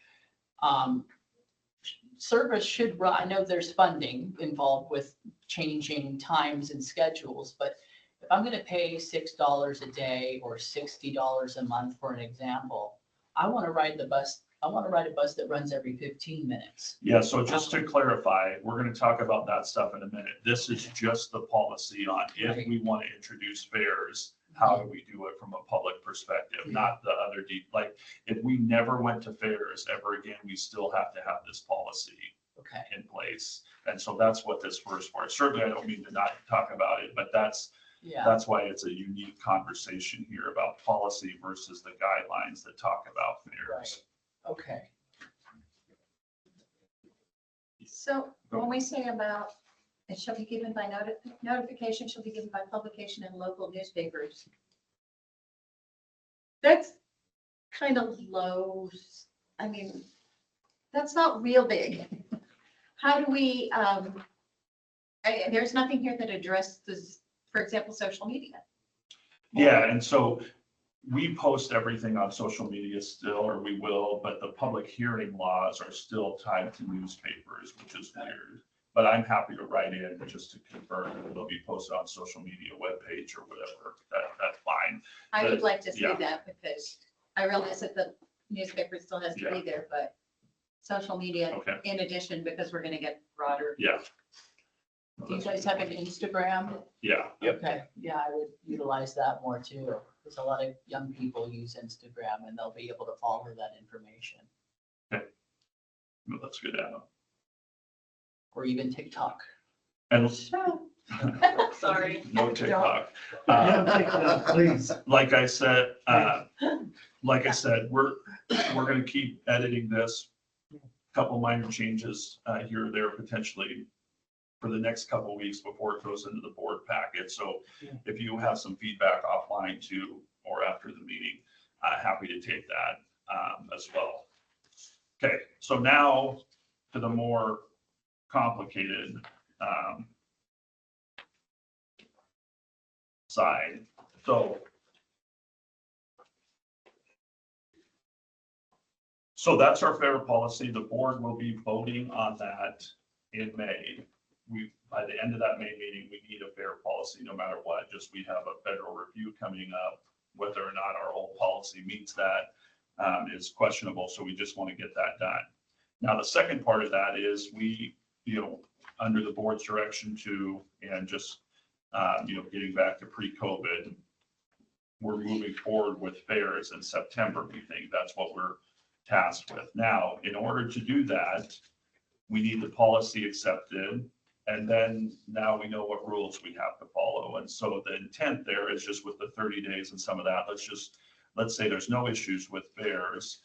Service should run, I know there's funding involved with changing times and schedules, but if I'm gonna pay $6 a day or $60 a month for an example, I want to ride the bus. I want to ride a bus that runs every 15 minutes. Yeah, so just to clarify, we're going to talk about that stuff in a minute. This is just the policy on if we want to introduce fares, how do we do it from a public perspective, not the other deep, like if we never went to fares ever again, we still have to have this policy Okay. in place. And so that's what this first part, certainly I don't mean to not talk about it, but that's why it's a unique conversation here about policy versus the guidelines that talk about fares. Okay. So when we say about, it shall be given by notification shall be given by publication in local newspapers. That's kind of low. I mean, that's not real big. How do we, there's nothing here that addresses, for example, social media. Yeah, and so we post everything on social media still, or we will, but the public hearing laws are still tied to newspapers, which is weird. But I'm happy to write in just to confirm that it'll be posted on social media webpage or whatever. That's fine. I would like to see Yeah. that because I realize that the newspaper still has to be there, but social media Okay. in addition, because we're going to get broader. Yeah. Do you guys have an Instagram? Yeah. Okay, yeah, I would utilize that more too. Because a lot of young people use Instagram and they'll be able to follow that information. Well, that's good. Adam. Or even TikTok. And Sorry. no TikTok. No TikTok, please. Like I said, we're going to keep editing this. Couple minor changes here or there potentially for the next couple of weeks before it goes into the board packet. So if you have some feedback offline too, or after the meeting, happy to take that as well. Okay, so now to the more complicated side. So that's our fare policy. The board will be voting on that in May. By the end of that May meeting, we need a fare policy no matter what. Just we have a federal review coming up. Whether or not our old policy meets that is questionable. So we just want to get that done. Now, the second part of that is we, under the board's direction too, and just, getting back to pre-COVID, we're moving forward with fares in September. We think that's what we're tasked with. Now, in order to do that, we need the policy accepted. And then now we know what rules we have to follow. And so the intent there is just with the 30 days and some of that, let's say there's no issues with fairs.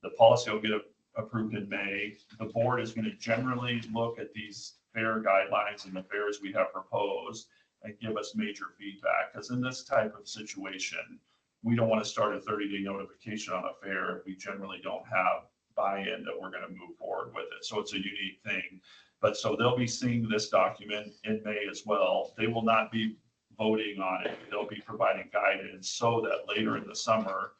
The policy will get approved in May. The board is going to generally look at these fair guidelines and the fairs we have proposed and give us major feedback. Because in this type of situation, we don't want to start a 30-day notification on a fair if we generally don't have buy-in that we're going to move forward with it. So it's a unique thing. But so they'll be seeing this document in May as well. They will not be voting on it. They'll be providing guidance so that later in the summer,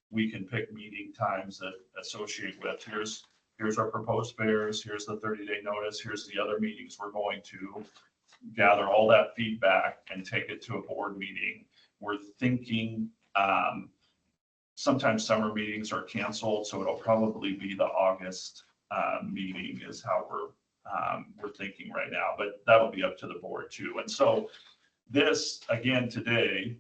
we can pick meeting times that associate with, here's our proposed fairs, here's the 30-day notice, here's the other meetings we're going to gather all that feedback and take it to a board meeting. We're thinking sometimes summer meetings are canceled, so it'll probably be the August meeting is how we're thinking right now, but that'll be up to the board too. And so this, again, today,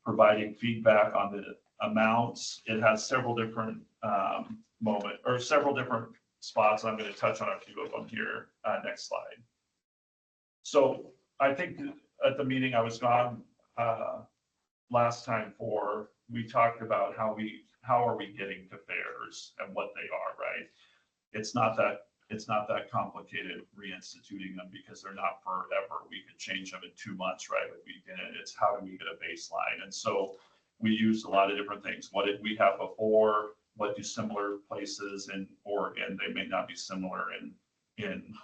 providing feedback on the amounts, it has several different several different spots. I'm going to touch on a few of them here. Next slide. So I think at the meeting I was gone last time we talked about how are we getting to fairs and what they are, right? It's not that complicated reinstituting them because they're not forever. We could change them in 2 months, right? It's how do we get a baseline? And so we used a lot of different things. What did we have before? What do similar places in Oregon? They may not be similar in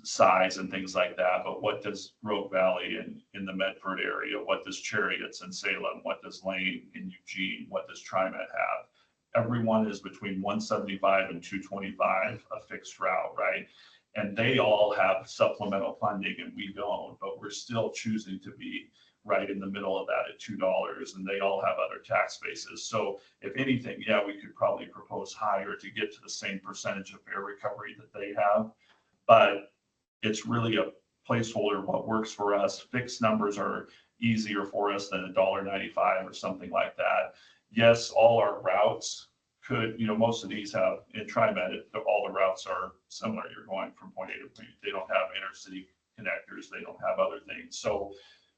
size and things like that, but what does Rogue Valley in the Medford area? What does Chariots in Salem? What does Lane in Eugene? What does TriMet have? Everyone is between 175 and 225, a fixed route, right? And they all have supplemental funding and we don't, but we're still choosing to be right in the middle of that at $2, and they all have other tax bases. So if anything, yeah, we could probably propose higher to get to the same percentage of fare recovery that they have, but it's really a placeholder, what works for us. Fixed numbers are easier for us than $1.95 or something like that. Yes, all our routes could, most of these have, in TriMet, all the routes are similar. You're going from point A to point B. They don't have intercity connectors. They don't have other things. So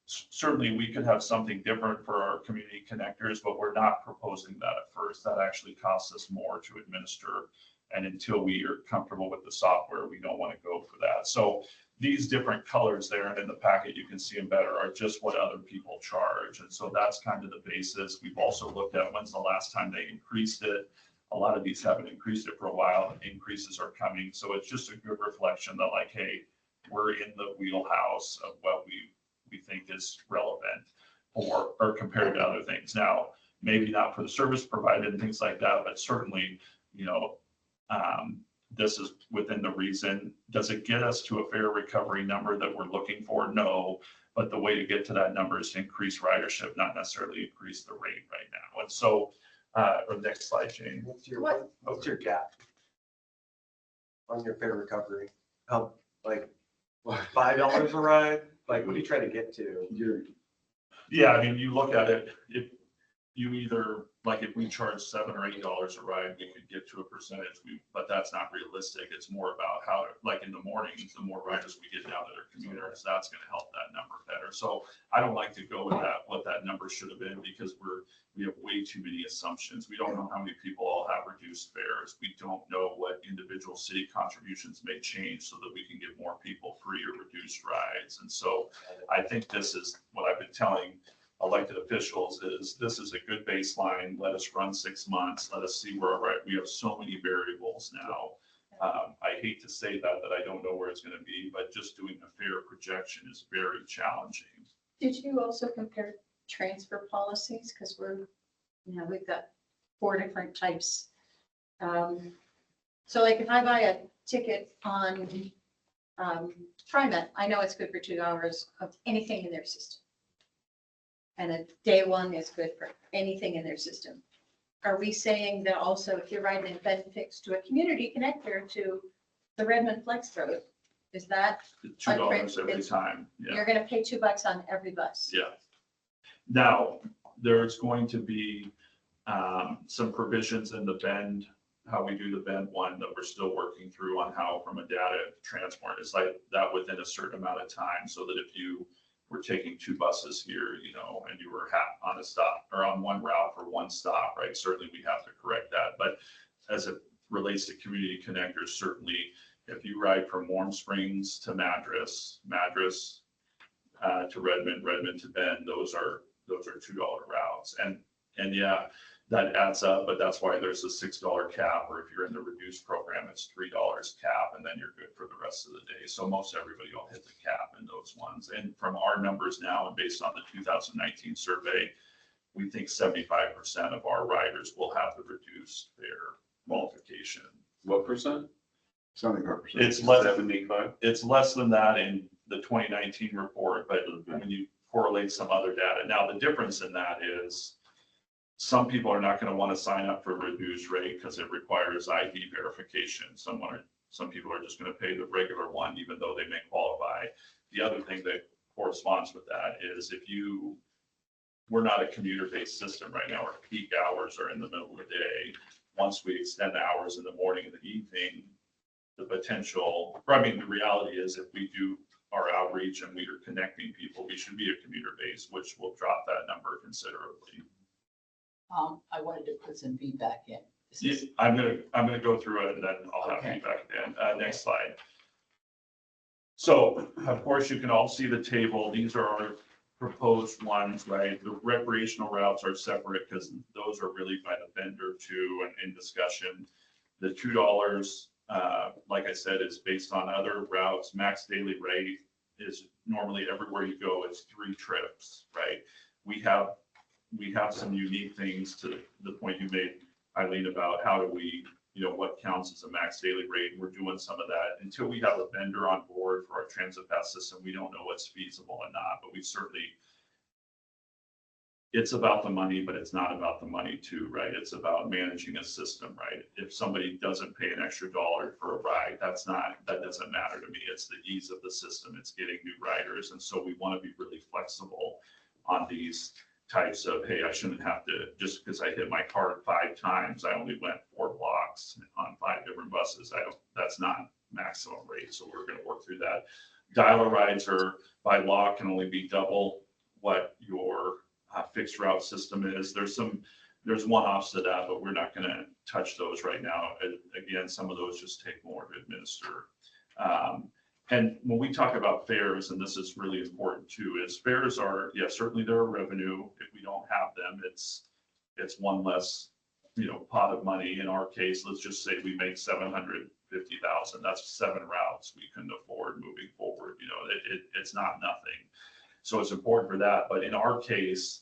certainly we could have something different for our community connectors, but we're not proposing that at first. That actually costs us more to administer. And until we are comfortable with the software, we don't want to go for that. So these different colors there and in the packet, you can see them better, are just what other people charge. And so that's kind of the basis. We've also looked at when's the last time they increased it. A lot of these haven't increased it for a while. Increases are coming. So it's just a good reflection that like, hey, we're in the wheelhouse of what we think is relevant or compared to other things. Now, maybe not for the service provided and things like that, but certainly, this is within the reason. Does it get us to a fair recovery number that we're looking for? No, but the way to get to that number is to increase ridership, not necessarily increase the rate right now. And so, next slide, Jane. What's your gap on your fare recovery? How, like, $5 a ride? Like, what are you trying to get to? Yeah, I mean, you look at it, if you either, like if we charge $7 or $8 a ride, we could get to a percentage, but that's not realistic. It's more about how, like in the mornings, the more riders we get down that are commuters, that's going to help that number better. So I don't like to go with that, what that number should have been, because we have way too many assumptions. We don't know how many people all have reduced fares. We don't know what individual city contributions may change so that we can get more people free or reduced rides. And so I think this is what I've been telling elected officials is this is a good baseline. Let us run 6 months. Let us see where we're at. We have so many variables now. I hate to say that I don't know where it's going to be, but just doing a fair projection is very challenging. Did you also compare transfer policies? Because we've got 4 different types. So like if I buy a ticket on TriMet, I know it's good for 2 hours of anything in their system. And a day one is good for anything in their system. Are we saying that also if you're riding in Benfix to a community connector to the Redmond Flex Road, is that $2 every time? Yeah. You're going to pay $2 on every bus? Yeah. Now, there's going to be some provisions in the bend, how we do the bend one that we're still working through on how from a data transport is like that within a certain amount of time, so that if you were taking 2 buses here, you know, and you were on a stop or on one route for 1 stop, right? Certainly we have to correct that. But as it relates to community connectors, certainly if you ride from Warm Springs to Madras to Redmond, Redmond to Bend, those are $2 routes. And yeah, that adds up, but that's why there's a $6 cap, or if you're in the reduced program, it's $3 cap, and then you're good for the rest of the day. So most everybody will hit the cap in those ones. And from our numbers now, and based on the 2019 survey, we think 75% of our riders will have the reduced fare qualification. What percent? 75%. It's less, 75? it's less than that in the 2019 report, but when you correlate some other data. Now, the difference in that is some people are not going to want to sign up for a reduced rate because it requires ID verification. Some people are just going to pay the regular one, even though they may qualify. The other thing that corresponds with that is we're not a commuter-based system right now. Our peak hours are in the middle of the day. Once we extend the hours in the morning and the evening, the reality is if we do our outreach and we are connecting people, we should be a commuter base, which will drop that number considerably. I wanted to put some feedback in. Yeah, I'm gonna go through it and then I'll have Okay. feedback then. Next slide. So of course you can all see the table. These are our proposed ones, right? The recreational routes are separate because those are really by the vendor too and in discussion. The $2, like I said, is based on other routes. Max daily rate is normally everywhere you go, it's 3 trips, right? We have some unique things to the point you made, Eileen, about how do we, what counts as a max daily rate. We're doing some of that. Until we have a vendor on board for our transit pass system, we don't know what's feasible and not, but we certainly, it's about the money, but it's not about the money too, right? It's about managing a system, right? If somebody doesn't pay an extra $1 for a ride, that doesn't matter to me. It's the ease of the system. It's getting new riders. And so we want to be really flexible on these types of, hey, I shouldn't have to, just because I hit my card 5 times, I only went 4 blocks on 5 different buses. That's not maximum rate. So we're going to work through that. Dial-a rides are by law can only be double what your fixed route system is. There's one-offs to that, but we're not going to touch those right now. Again, some of those just take more to administer. And when we talk about fares, and this is really important too, is fares are, yeah, certainly they're a revenue. If we don't have them, it's one less, pot of money. In our case, let's just say we make 750,000. That's 7 routes we couldn't afford moving forward. It's not nothing. So it's important for that. But in our case,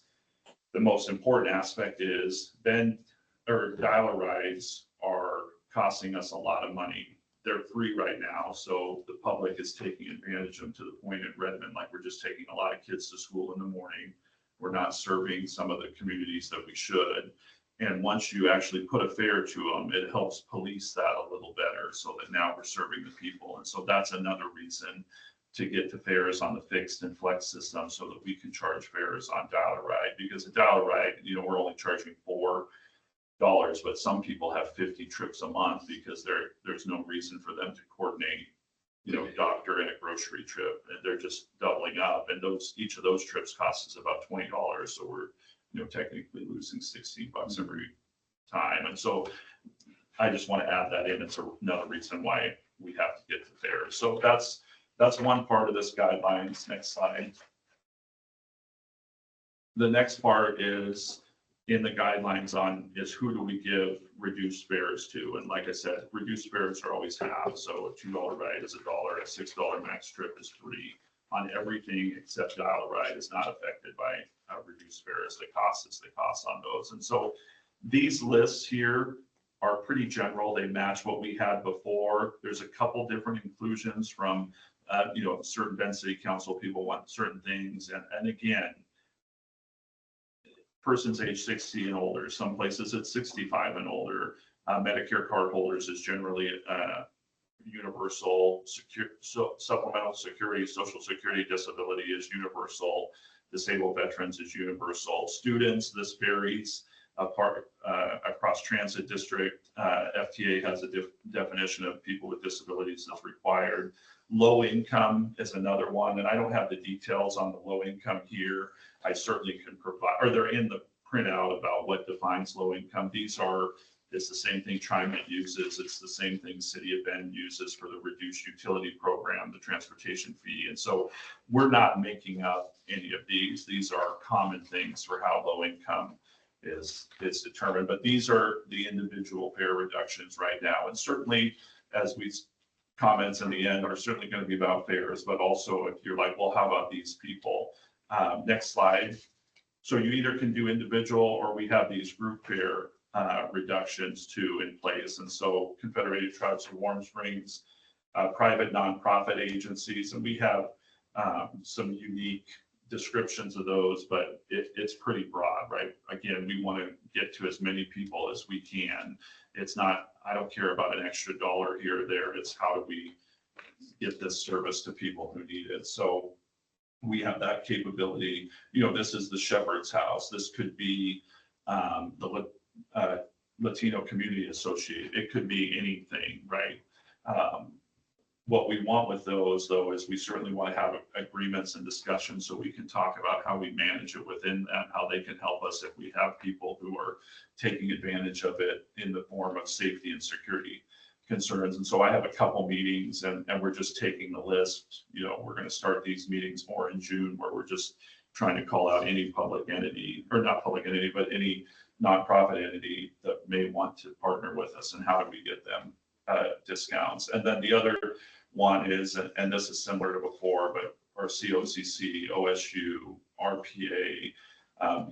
the most important aspect is dial-a rides are costing us a lot of money. They're free right now, so the public is taking advantage of them to the point at Redmond, like we're just taking a lot of kids to school in the morning. We're not serving some of the communities that we should. And once you actually put a fare to them, it helps police that a little better so that now we're serving the people. And so that's another reason to get the fares on the fixed and flex system so that we can charge fares on dial-a ride, because a dial-a ride, we're only charging $4, but some people have 50 trips a month because there's no reason for them to coordinate, doctor and a grocery trip. And they're just doubling up. And each of those trips costs us about $20. So we're, technically losing $16 every time. And so I just want to add that in. It's another reason why we have to get the fares. So that's one part of this guidelines. Next slide. The next part is in the guidelines is who do we give reduced fares to? And like I said, reduced fares are always half. So a $2 ride is $1, a $6 max trip is $3. On everything except dial-a ride is not affected by reduced fares. The cost is the cost on those. And so these lists here are pretty general. They match what we had before. There's a couple different inclusions from, certain density council people want certain things. And again, persons age 60 and older. Some places it's 65 and older. Medicare card holders is generally universal. Supplemental security, social security, disability is universal. Disabled veterans is universal. Students, this varies. apart, across transit district. FTA has a definition of people with disabilities that's required. Low income is another one, and I don't have the details on the low income here. I certainly can provide, or they're in the printout about what defines low income. It's the same thing TriMet uses. It's the same thing City of Bend uses for the reduced utility program, the transportation fee. And so we're not making up any of these. These are common things for how low income is determined. But these are the individual fare reductions right now. And certainly, as we comments in the end are certainly going to be about fares, but also if you're like, well, how about these people? Next slide. So you either can do individual, or we have these group fare reductions too in place. And so Confederated Tribes of Warm Springs, private nonprofit agencies, and we have some unique descriptions of those, but it's pretty broad, right? Again, we want to get to as many people as we can. It's not, I don't care about an extra dollar here or there. It's how do we get this service to people who need it. So we have that capability. You know, this is the Shepherd's House. This could be the Latino Community Association. It could be anything, right? What we want with those, though, is we certainly want to have agreements and discussions so we can talk about how we manage it within that, how they can help us if we have people who are taking advantage of it in the form of safety and security concerns. And so I have a couple meetings, and we're just taking the list. You know, we're going to start these meetings more in June, where we're just trying to call out any public entity, or not public entity, but any nonprofit entity that may want to partner with us, and how do we get them discounts. And then the other one is, and this is similar to before, but our COCC, OSU, RPA,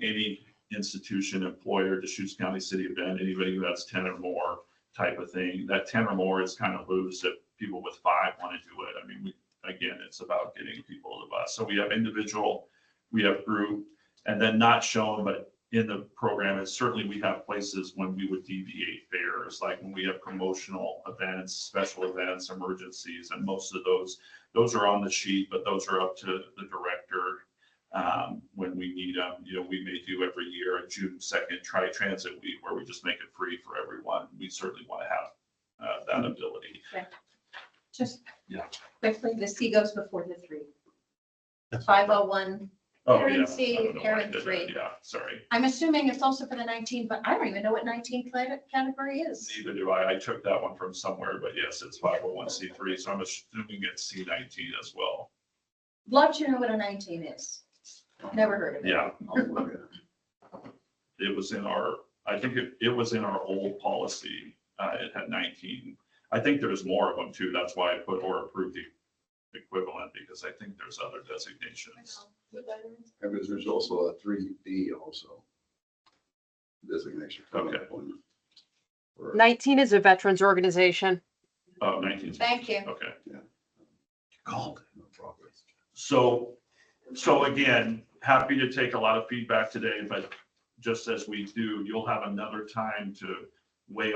any institution, employer, Deschutes County, City of Bend, anybody who has 10 or more type of thing. That 10 or more is kind of loose if people with 5 want to do it. I mean, again, it's about getting people to bus. So we have individual, we have group, and then not shown, but in the program is certainly we have places when we would deviate fares, like when we have promotional events, special events, emergencies, and most of those are on the sheet, but those are up to the director when we need them. You know, we may do every year a June 2nd Tri-Transit Week where we just make it free for everyone. We certainly want to have that ability. Okay. Just Yeah. quickly, the C goes before the 3. 501. Oh, Parent yeah. C, I don't know why I parent did that. 3. Yeah, sorry. I'm assuming it's also for the 19, but I don't even know what 19 category is. Neither do I. I took that one from somewhere, but yes, it's 501c3. So I'm assuming it's C19 as well. Love to know what a 19 is. Never heard of it. Yeah. It was in our, I think it was in our old policy. It had 19. I think there's more of them too. That's why I put or approved the equivalent, because I think there's other designations. Because there's also a 3D also. Designation. Okay. 19 is a veterans organization. Oh, 19. Thank you. Okay. Yeah. Called. No progress. So again, happy to take a lot of feedback today, but just as we do, you'll have another time to weigh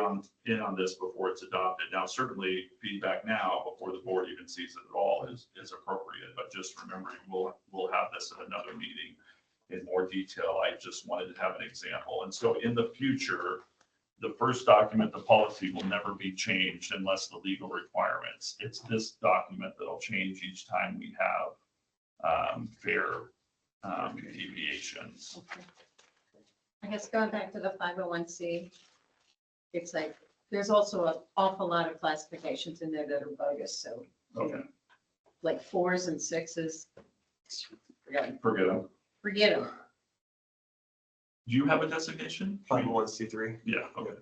in on this before it's adopted. Now, certainly feedback now before the board even sees it at all is appropriate, but just remembering we'll have this at another meeting in more detail. I just wanted to have an example. And so in the future, the first document, the policy, will never be changed unless the legal requirements. It's this document that'll change each time we have fare deviations. Okay. I guess going back to the 501c, it's like, there's also an awful lot of classifications in there that are bogus. So Okay, like 4s and 6s, forget them. forget them. Do you have a designation? 501c3. Yeah, okay.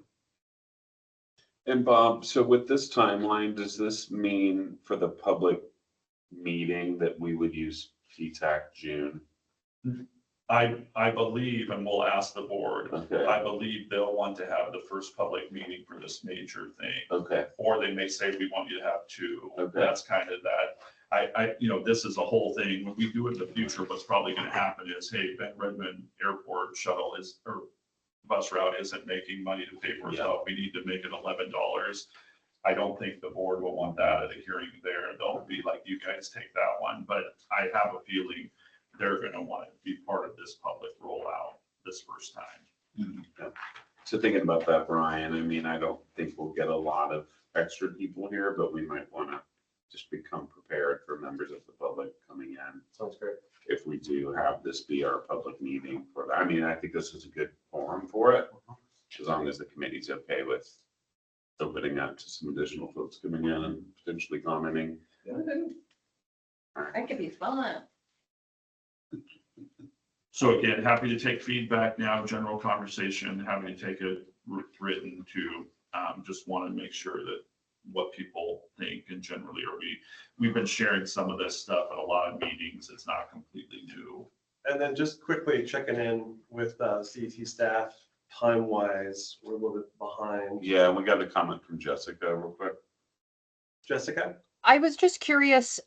And Bob, so with this timeline, does this mean for the public meeting that we would use PTAC June? I believe, and we'll ask the board, Okay. I believe they'll want to have the first public meeting for this major thing. Okay. Or they may say, we want you to have 2. Okay. That's kind of that. You know, this is a whole thing. When we do it in the future, what's probably going to happen is, hey, Ben Redmond Airport shuttle or bus route isn't making money to pay for itself. We need to make it $11. I don't think the board will want that at a hearing there. They'll be like, you guys take that one. But I have a feeling they're going to want to be part of this public rollout this first time. So thinking about that, Brian, I mean, I don't think we'll get a lot of extra people here, but we might want to just become prepared for members of the public coming in. Sounds great. If we do have this be our public meeting for that. I mean, I think this is a good forum for it, as long as the committee's okay with opening up to some additional folks coming in and potentially commenting. That could be fun. So again, happy to take feedback now, general conversation, happy to take it written too. Just want to make sure that what people think, and generally we've been sharing some of this stuff at a lot of meetings. It's not completely new. And then just quickly checking in with CET staff, time-wise, we're a little bit behind. Yeah, we got a comment from Jessica real quick. Jessica? I was just curious,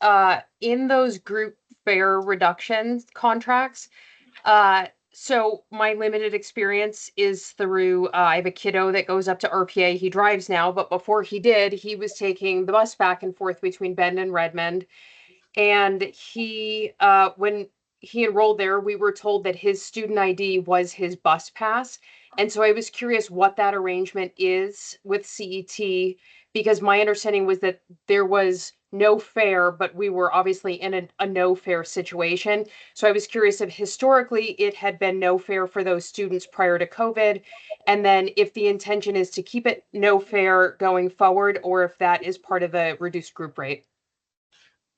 in those group fare reductions contracts, so my limited experience is through, I have a kiddo that goes up to RPA. He drives now, but before he did, he was taking the bus back and forth between Bend and Redmond. And he, when he enrolled there, we were told that his student ID was his bus pass. And so I was curious what that arrangement is with CET, because my understanding was that there was no fare, but we were obviously in a no fare situation. So I was curious if historically it had been no fare for those students prior to COVID, and then if the intention is to keep it no fare going forward, or if that is part of the reduced group rate.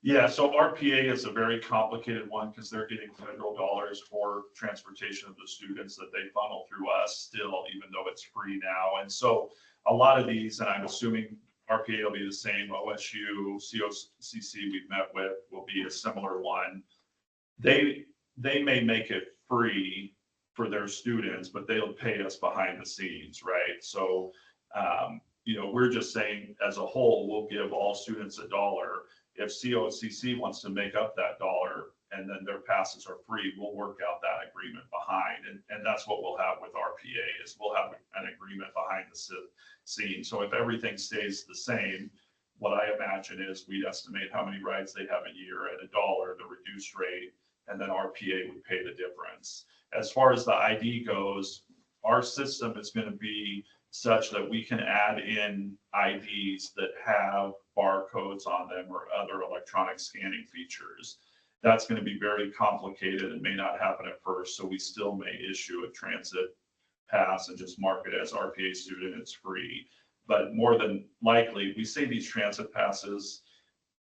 Yeah, so RPA is a very complicated one because they're getting federal dollars for transportation of the students that they funnel through us still, even though it's free now. And so a lot of these, and I'm assuming RPA will be the same, OSU, COCC we've met with will be a similar one. They may make it free for their students, but they'll pay us behind the scenes, right? So, we're just saying as a whole, we'll give all students $1. If COCC wants to make up that $1 and then their passes are free, we'll work out that agreement behind. And that's what we'll have with RPA is we'll have an agreement behind the scene. So if everything stays the same, what I imagine is we'd estimate how many rides they have a year at $1, the reduced rate, and then RPA would pay the difference. As far as the ID goes, our system is going to be such that we can add in IDs that have barcodes on them or other electronic scanning features. That's going to be very complicated and may not happen at first. So we still may issue a transit pass and just mark it as RPA student, it's free. But more than likely, we say these transit passes,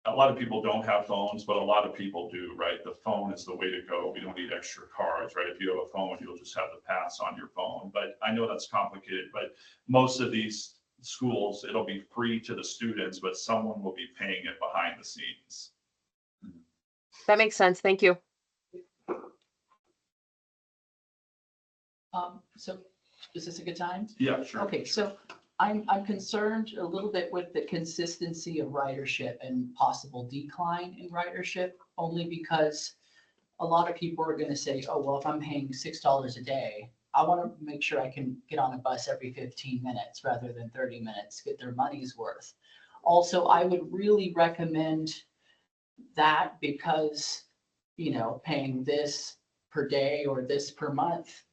a lot of people don't have phones, but a lot of people do, right? The phone is the way to go. We don't need extra cards, right? If you have a phone, you'll just have the pass on your phone. But I know that's complicated, but most of these schools, it'll be free to the students, but someone will be paying it behind the scenes. That makes sense. Thank you. So is this a good time? Yeah, sure. Okay, so I'm concerned a little bit with the consistency of ridership and possible decline in ridership, only because a lot of people are going to say, oh, well, if I'm paying $6 a day, I want to make sure I can get on a bus every 15 minutes rather than 30 minutes, get their money's worth. Also, I would really recommend that because, paying this per day or this per month,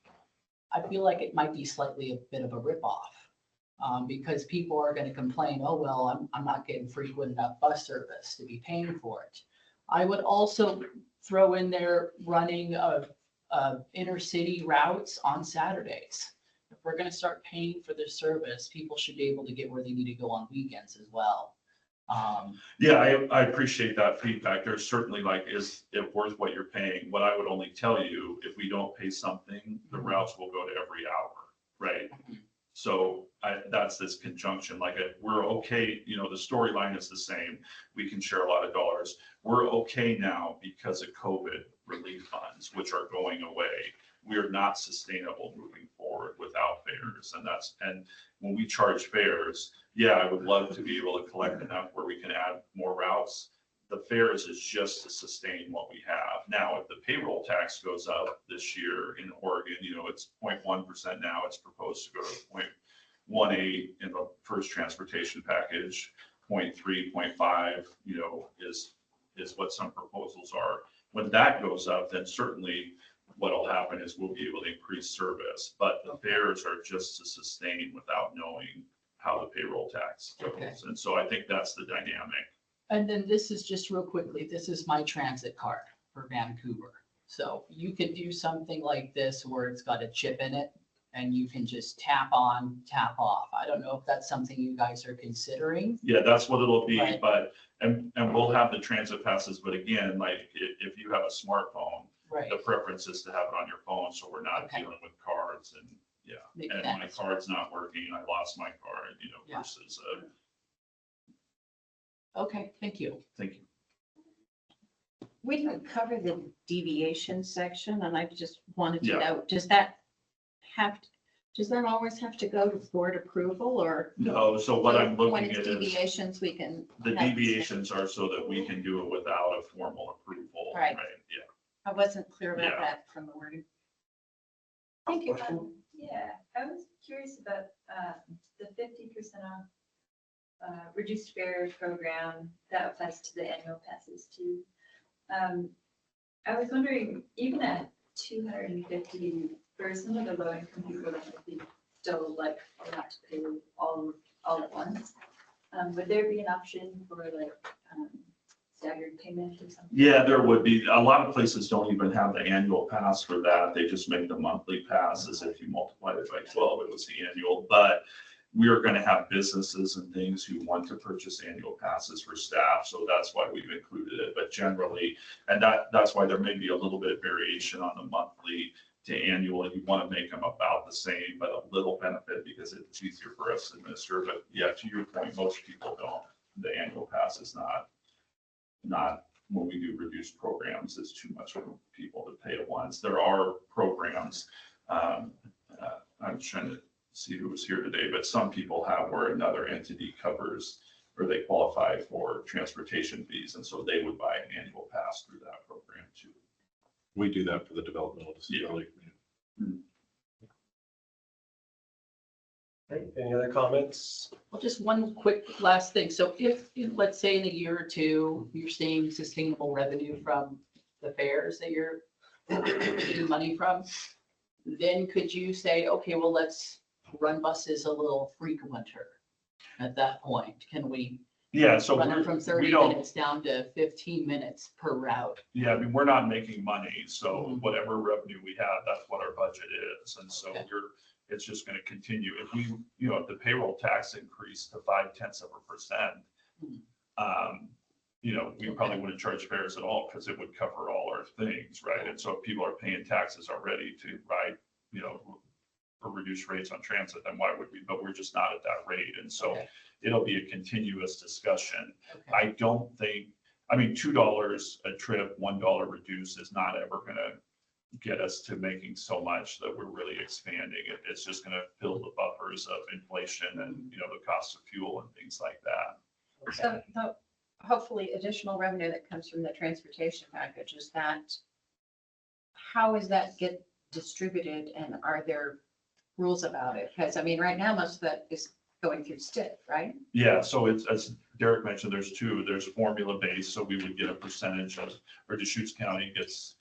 I feel like it might be slightly a bit of a ripoff. Because people are going to complain, oh, well, I'm not getting frequent enough bus service to be paying for it. I would also throw in there running of intercity routes on Saturdays. If we're going to start paying for this service, people should be able to get where they need to go on weekends as well. Yeah, I appreciate that feedback. There's certainly is it worth what you're paying? What I would only tell you, if we don't pay something, the routes will go to every hour, right? So that's this conjunction, we're okay, the storyline is the same. We can share a lot of dollars. We're okay now because of COVID relief funds, which are going away. We are not sustainable moving forward without fares. And when we charge fares, yeah, I would love to be able to collect enough where we can add more routes. The fares is just to sustain what we have. Now, if the payroll tax goes up this year in Oregon, it's 0.1% now. It's proposed to go to 0.18 in the first transportation package. 0.3, 0.5, is what some proposals are. When that goes up, then certainly what'll happen is we'll be able to increase service, but the fares are just to sustain without knowing how the payroll tax goes. And so I think that's the dynamic. And then this is just real quickly, this is my transit card for Vancouver. So you could do something like this where it's got a chip in it and you can just tap on, tap off. I don't know if that's something you guys are considering. Yeah, that's what it'll be, Right. but, and we'll have the transit passes, but again, like, if you have a smartphone, Right. the preference is to have it on your phone, so we're not Okay. dealing with cards and, yeah. Makes And my sense. card's not working, I lost my card, you know, Yeah. versus, Okay, thank you. thank you. We didn't cover the deviation section, and I just wanted to Yeah. know, does that always have to go to board approval, or? No, so what I'm When looking it's at is, deviations, we can. the have- deviations are so that we can do it without a formal approval, Right. right? Yeah. I wasn't clear about Yeah. that from the wording. Thank you. Yeah, I was curious about the 50% off reduced fare program that applies to the annual passes too. I was wondering, even at 250, for some of the low income people that might be still like have to pay all at once, would there be an option for like staggered payment or something? Yeah, there would be. A lot of places don't even have the annual pass for that. They just make the monthly pass as if you multiply it by 12, it was the annual. But we are going to have businesses and things who want to purchase annual passes for staff. So that's why we've included it. But generally, and that's why there may be a little bit of variation on the monthly to annual. You want to make them about the same, but a little benefit because it's easier for us to administer. But yeah, to your point, most people don't. The annual pass is not when we do reduced programs, it's too much for people to pay at once. There are programs, I'm trying to see who was here today, but some people have where another entity covers or they qualify for transportation fees. And so they would buy an annual pass through that program too. We do that for the developmental disability. Okay, any other comments? Well, just one quick last thing. So if, let's say in a year or two, you're seeing sustainable revenue from the fares that you're getting money from, then could you say, okay, well, let's run buses a little frequenter at that point? Can we Yeah, so run it from we 30 don't, minutes down to 15 minutes per route? yeah, I mean, we're not making money. So Mhm. whatever revenue we have, that's what our budget is. And so Okay. it's just going to continue. If we, if the payroll tax increased to 0.5%, we probably wouldn't charge fares at all because it would cover all our things, right? And so if people are paying taxes already to ride, for reduced rates on transit, then why would we? But we're just not at that rate. And so Okay. it'll be a continuous discussion. Okay. I don't think, $2 a trip, $1 reduced is not ever going to get us to making so much that we're really expanding it. It's just going to fill the buffers of inflation and, the cost of fuel and things like that. So hopefully additional revenue that comes from the transportation package, how is that get distributed, and are there rules about it? Because right now most of that is going through STIP, right? Yeah, so it's, as Derek mentioned, there's formula based, so we would get a percentage of, or Deschutes County gets,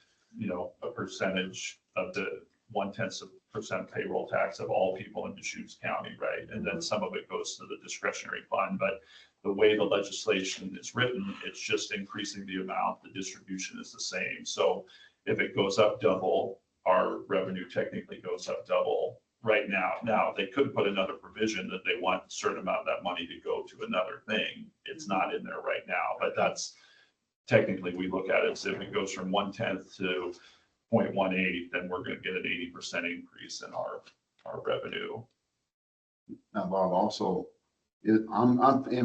a percentage of the 0.1% payroll tax of all people in Deschutes County, right? And then some of it goes to the discretionary fund, but the way the legislation is written, it's just increasing the amount, the distribution is the same. So if it goes up double, our revenue technically goes up double right now. Now, they could put another provision that they want a certain amount of that money to go to another thing. It's not in there right now, but that's technically we look at it. So if it goes from 1/10 to 0.18, then we're going to get an 80% increase in our revenue. Now, Bob, also, am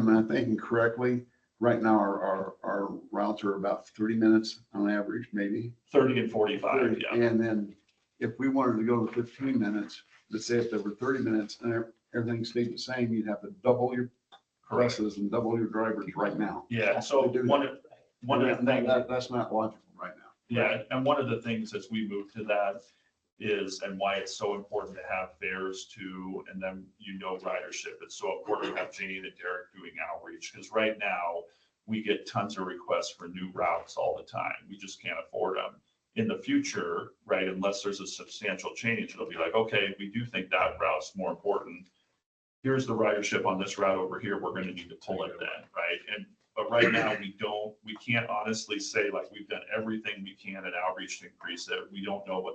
I thinking correctly? Right now, our routes are about 30 minutes on average, maybe. 30 and 45, yeah. And then if we wanted to go to 15 minutes, let's say if there were 30 minutes and everything stayed the same, you'd have to double your buses and double your drivers right now. Yeah, so one of the things. That's not logical right now. Yeah, and one of the things as we move to that is, and why it's so important to have fares too, and then ridership. It's so important to have Jane and Derek doing outreach, because right now we get tons of requests for new routes all the time. We just can't afford them. in the future, right, unless there's a substantial change, it'll be like, okay, we do think that route's more important. Here's the ridership on this route over here. We're going to need to pull it then, right? But right now we can't honestly say like we've done everything we can in outreach to increase it. We don't know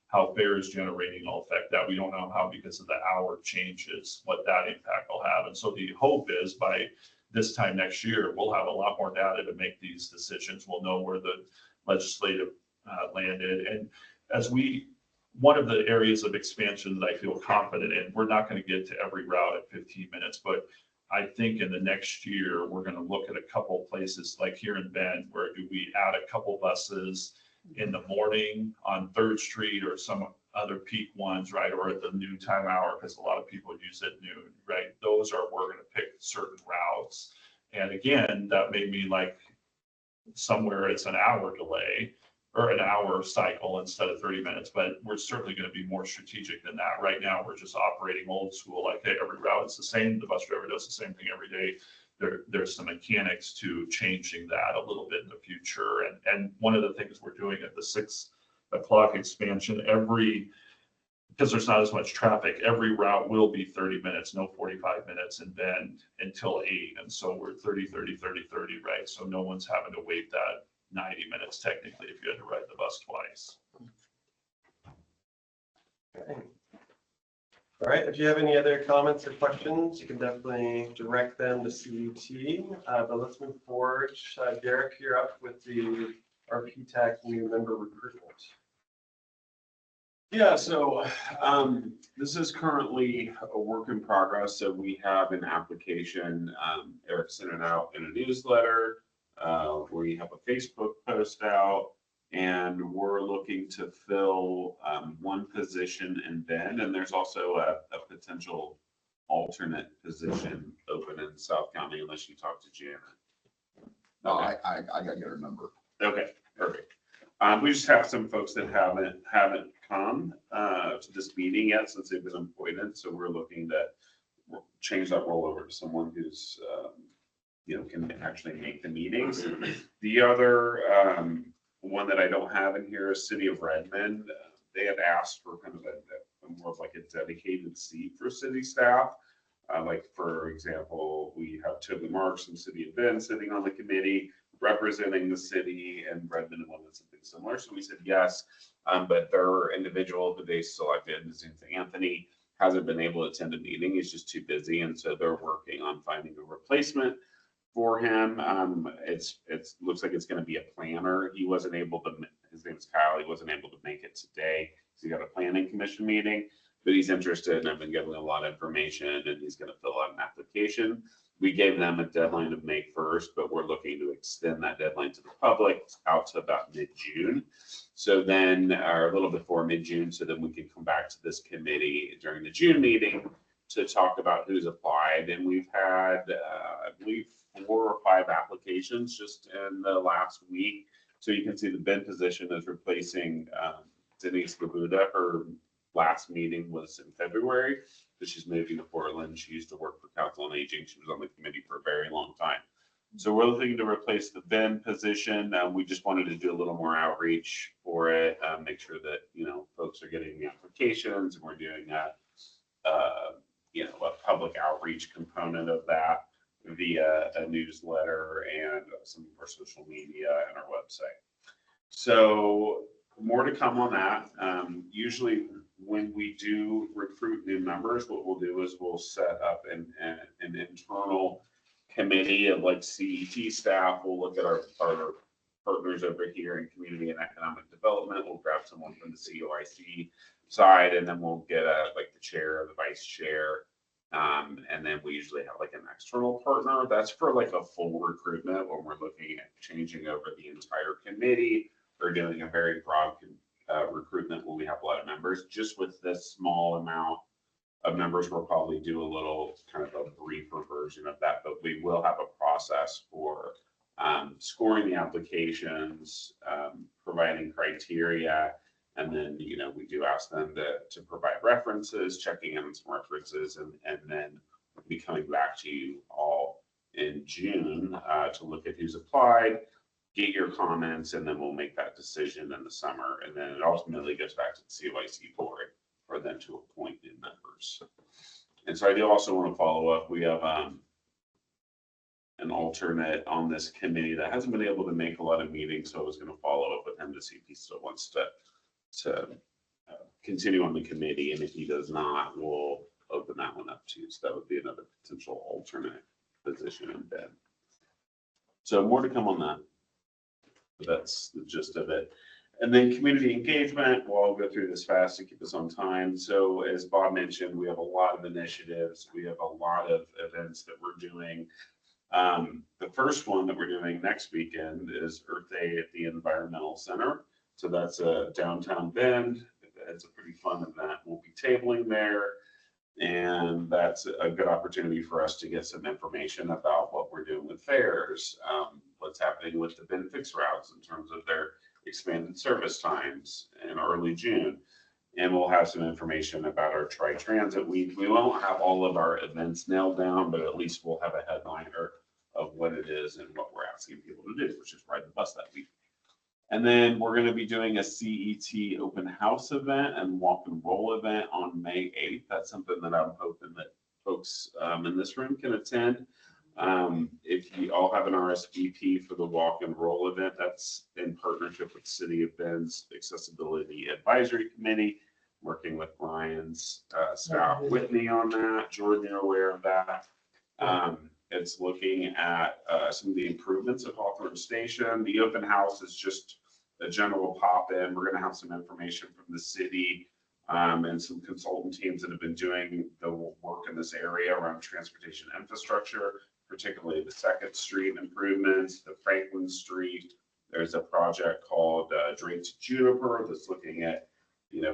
how fare is generating will affect that. We don't know how, because of the hour changes, what that impact will have. And so the hope is by this time next year, we'll have a lot more data to make these decisions. We'll know where the legislative landed. And one of the areas of expansion that I feel confident in, we're not going to get to every route at 15 minutes, but I think in the next year, we're going to look at a couple places like here in Bend, where do we add a couple buses in the morning on 3rd Street or some other peak ones, right? Or at the noon time hour, because a lot of people use it at noon, right? Those are, we're going to pick certain routes. And again, that may be like somewhere it's an hour delay or an hour cycle instead of 30 minutes, but we're certainly going to be more strategic than that. Right now, we're just operating old school, like, hey, every route is the same. The bus driver does the same thing every day. There's some mechanics to changing that a little bit in the future. And one of the things we're doing at the 6 o'clock expansion, because there's not as much traffic, every route will be 30 minutes, no 45 minutes, and then until 8. And so we're 30, 30, 30, 30, right? So no one's having to wait that 90 minutes technically if you had to ride the bus twice. Okay. All right, if you have any other comments or questions, you can definitely direct them to CET, but let's move forward. Derek, you're up with the RPTAC new member recruitment. Yeah, so this is currently a work in progress. So we have an application. Eric sent it out in a newsletter. We have a Facebook post out, and we're looking to fill one position in Bend, and there's also a potential alternate position open in South County, unless you talk to Janet. No, I gotta get her number. Okay, perfect. We just have some folks that haven't come to this meeting yet since they've been appointed, so we're looking to change that role over to someone who's can actually make the meetings. The other one that I don't have in here is City of Redmond. They had asked for kind of a more of like a dedicated seat for city staff. Like, for example, we have Toby Marks from City of Bend sitting on the committee representing the city, and Redmond wanted something similar. So we said yes, but their individual who they selected, his name's Anthony, hasn't been able to attend a meeting. He's just too busy, and so they're working on finding a replacement for him. It looks like it's going to be a planner. He wasn't able to. His name is Kyle. He wasn't able to make it today because he got a planning commission meeting, but he's interested, and I've been giving him a lot of information, and he's going to fill out an application. We gave them a deadline of May 1st, but we're looking to extend that deadline to the public out to about mid-June. So then, or a little before mid-June, so then we can come back to this committee during the June meeting to talk about who's applied. And we've had, I believe, 4 or 5 applications just in the last week. So you can see the Bend position is replacing Denise Labuda. Her last meeting was in February, but she's moving to Portland. She used to work for Council on Aging. She was on the committee for a very long time. So we're looking to replace the Bend position. We just wanted to do a little more outreach for it, make sure that, folks are getting the applications, and we're doing a public outreach component of that via a newsletter and some of our social media and our website. So more to come on that. Usually when we do recruit new members, what we'll do is we'll set up an internal committee of like CET staff. We'll look at our partners over here in community and economic development. We'll grab someone from the COIC side, and then we'll get like the chair or the vice chair. And then we usually have like an external partner. That's for like a full recruitment when we're looking at changing over the entire committee or doing a very broad recruitment when we have a lot of members. Just with this small amount of members, we'll probably do a little kind of a briefer version of that, but we will have a process for scoring the applications, providing criteria, and then, we do ask them to provide references, checking in on some references, and then we'll be coming back to you all in June to look at who's applied, get your comments, and then we'll make that decision in the summer. And then it ultimately goes back to the COIC board for them to appoint new members. And so I do also want to follow up. We have an alternate on this committee that hasn't been able to make a lot of meetings, so I was going to follow up with him to see if he still wants to continue on the committee, and if he does not, we'll open that one up too. So that would be another potential alternate position in bed. So more to come on that. But that's the gist of it. And then community engagement, well, I'll go through this fast to keep us on time. So as Bob mentioned, we have a lot of initiatives. We have a lot of events that we're doing. The first one that we're doing next weekend is Earth Day at the Environmental Center. So that's a downtown Bend. It's a pretty fun event. We'll be tabling there. And that's a good opportunity for us to get some information about what we're doing with fairs, what's happening with the Bend Fix routes in terms of their expanded service times in early June. And we'll have some information about our Tri-Transit Week. We won't have all of our events nailed down, but at least we'll have a headliner of what it is and what we're asking people to do, which is ride the bus that week. And then we're going to be doing a CET open house event and walk and roll event on May 8th. That's something that I'm hoping that folks in this room can attend. If you all have an RSVP for the walk and roll event, that's in partnership with City of Bend's Accessibility Advisory Committee, working with Brian's staff, Whitney on that. Jordan, you're aware of that. It's looking at some of the improvements at Hawthorne Station. The open house is just a general pop-in. We're going to have some information from the city and some consultant teams that have been doing the work in this area around transportation infrastructure, particularly the 2nd Street improvements, the Franklin Street. There's a project called Drake to Juniper that's looking at,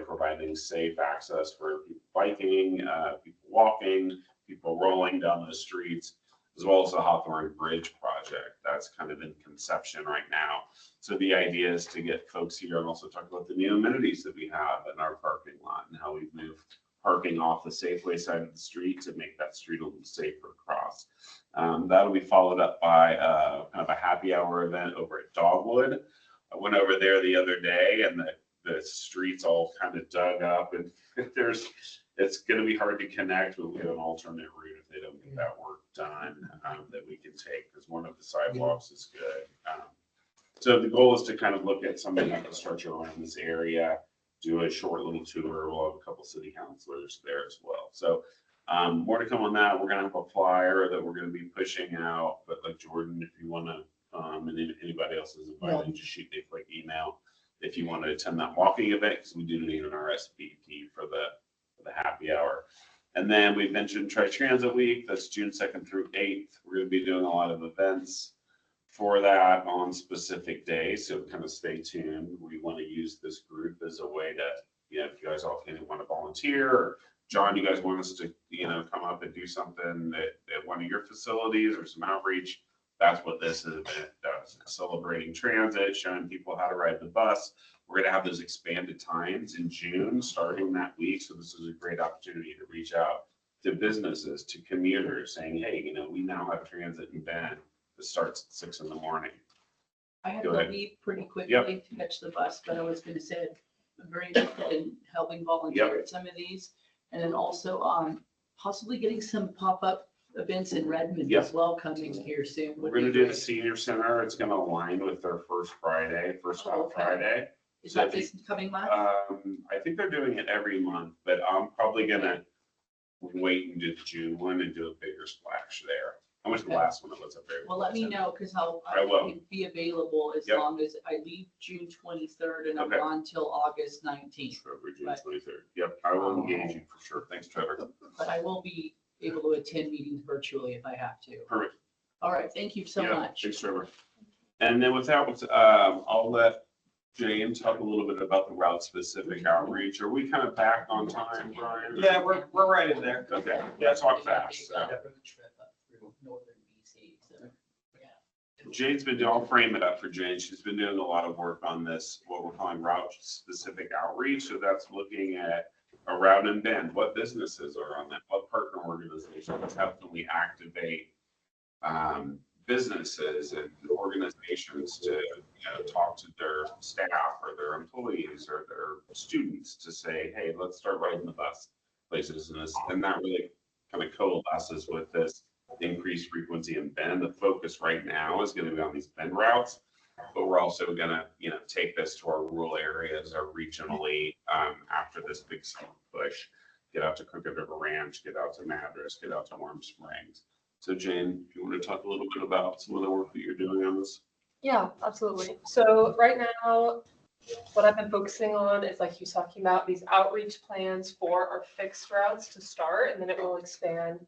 providing safe access for people biking, people walking, people rolling down the streets, as well as the Hawthorne Bridge project. That's kind of in conception right now. So the idea is to get folks here and also talk about the new amenities that we have in our parking lot and how we've moved parking off the Safeway side of the street to make that street a little safer across. That'll be followed up by kind of a happy hour event over at Dogwood. I went over there the other day and the streets all kind of dug up, and it's going to be hard to connect, but we have an alternate route if they don't get that work done that we can take, because one of the sidewalks is good. So the goal is to kind of look at some of the infrastructure around this area, do a short little tour. We'll have a couple city councilors there as well. So more to come on that. We're going to have a flyer that we're going to be pushing out, but like Jordan, if you want to, and anybody else is invited, just shoot me a quick email if you want to attend that walking event, because we do need an RSVP for the happy hour. And then we mentioned Tri-Transit Week. That's June 2nd through 8th. We're going to be doing a lot of events for that on specific days. So kind of stay tuned. We want to use this group as a way to, if you guys all want to volunteer, or John, you guys want us to, come up and do something at one of your facilities or some outreach, that's what this event does. Celebrating transit, showing people how to ride the bus. We're going to have those expanded times in June starting that week. So this is a great opportunity to reach out to businesses, to commuters, saying, hey, we now have transit in Bend that starts at 6 in the morning. I have Go to ahead. leave pretty quickly Yep. to catch the bus, but I was going to say I'm very interested in helping volunteer Yep. at some of these. And then also possibly getting some pop-up events in Redmond Yep. as well coming here soon. We're going to do the senior center. It's going to align with their first stop Friday. Is So that if you- this coming month? I think they're doing it every month, but I'm probably going to wait and do the June one and do a bigger splash there. I went to the Okay. last one that was a very. Well, let me know, because I I will. can be available as Yep. long as I leave June 23rd and I'm Okay. gone till August 19th. Trevor, June But- 23rd. Yep, I will engage you for sure. Thanks, Trevor. But I will be able to attend meetings virtually if I have to. Perfect. All right, thank you so Yeah, much. Thanks, Trevor. And then with that, I'll let Jane talk a little bit about the route-specific outreach. Are we kind of back on time, Brian? Yeah, we're right in there. Okay, yeah, talk fast. So. Northern BC, so, yeah. Jane's been doing, I'll frame it up for Jane. She's been doing a lot of work on this, what we're calling route-specific outreach. So that's looking at a route in Bend. What businesses are on that? What partner organizations? How can we activate businesses and organizations to, talk to their staff or their employees or their students to say, hey, let's start riding the bus places. And that really kind of coalesces with this increased frequency in bend. The focus right now is going to be on these bend routes, but we're also going to, take this to our rural areas, our regionally, after this big summer push, get out to Crooked River Ranch, get out to Madras, get out to Warm Springs. So Jane, do you want to talk a little bit about some of the work that you're doing on this? Yeah, absolutely. So right now, what I've been focusing on is, like you was talking about, these outreach plans for our fixed routes to start, and then it will expand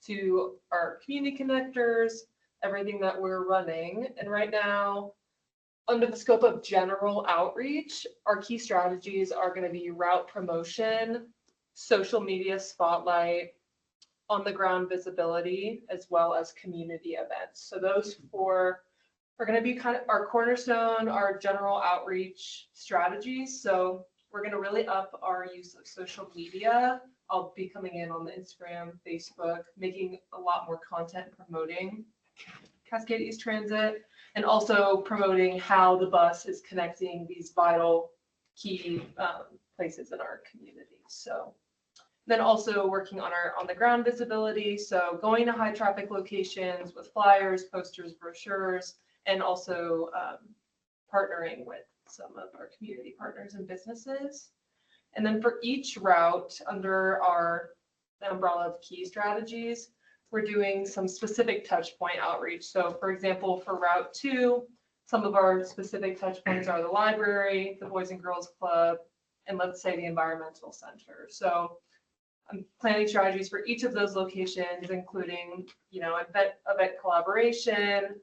to our community connectors, everything that we're running. And right now, under the scope of general outreach, our key strategies are going to be route promotion, social media spotlight, on the ground visibility, as well as community events. So those four are going to be kind of our cornerstone, our general outreach strategies. So we're going to really up our use of social media. I'll be coming in on the Instagram, Facebook, making a lot more content promoting Cascade East Transit, and also promoting how the bus is connecting these vital key places in our community. So then also working on our on the ground visibility. So going to high traffic locations with flyers, posters, brochures, and also partnering with some of our community partners and businesses. And then for each route under our umbrella of key strategies, we're doing some specific touch point outreach. So for example, for Route 2, some of our specific touch points are the library, the Boys and Girls Club, and let's say the environmental center. So I'm planning strategies for each of those locations, including, event collaboration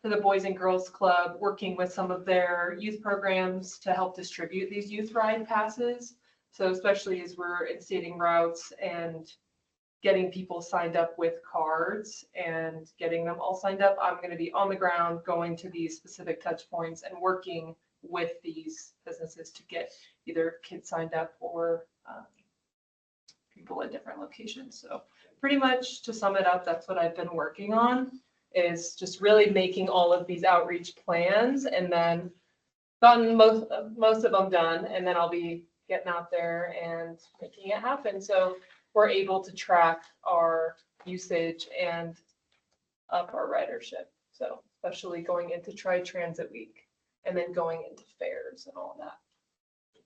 for the Boys and Girls Club, working with some of their youth programs to help distribute these youth ride passes. So especially as we're instating routes and getting people signed up with cards and getting them all signed up, I'm going to be on the ground going to these specific touch points and working with these businesses to get either kids signed up or people at different locations. So pretty much to sum it up, that's what I've been working on, is just really making all of these outreach plans and then gotten most of them done. And then I'll be getting out there and making it happen. So we're able to track our usage and up our ridership. So especially going into Tri-Transit Week and then going into fairs and all that.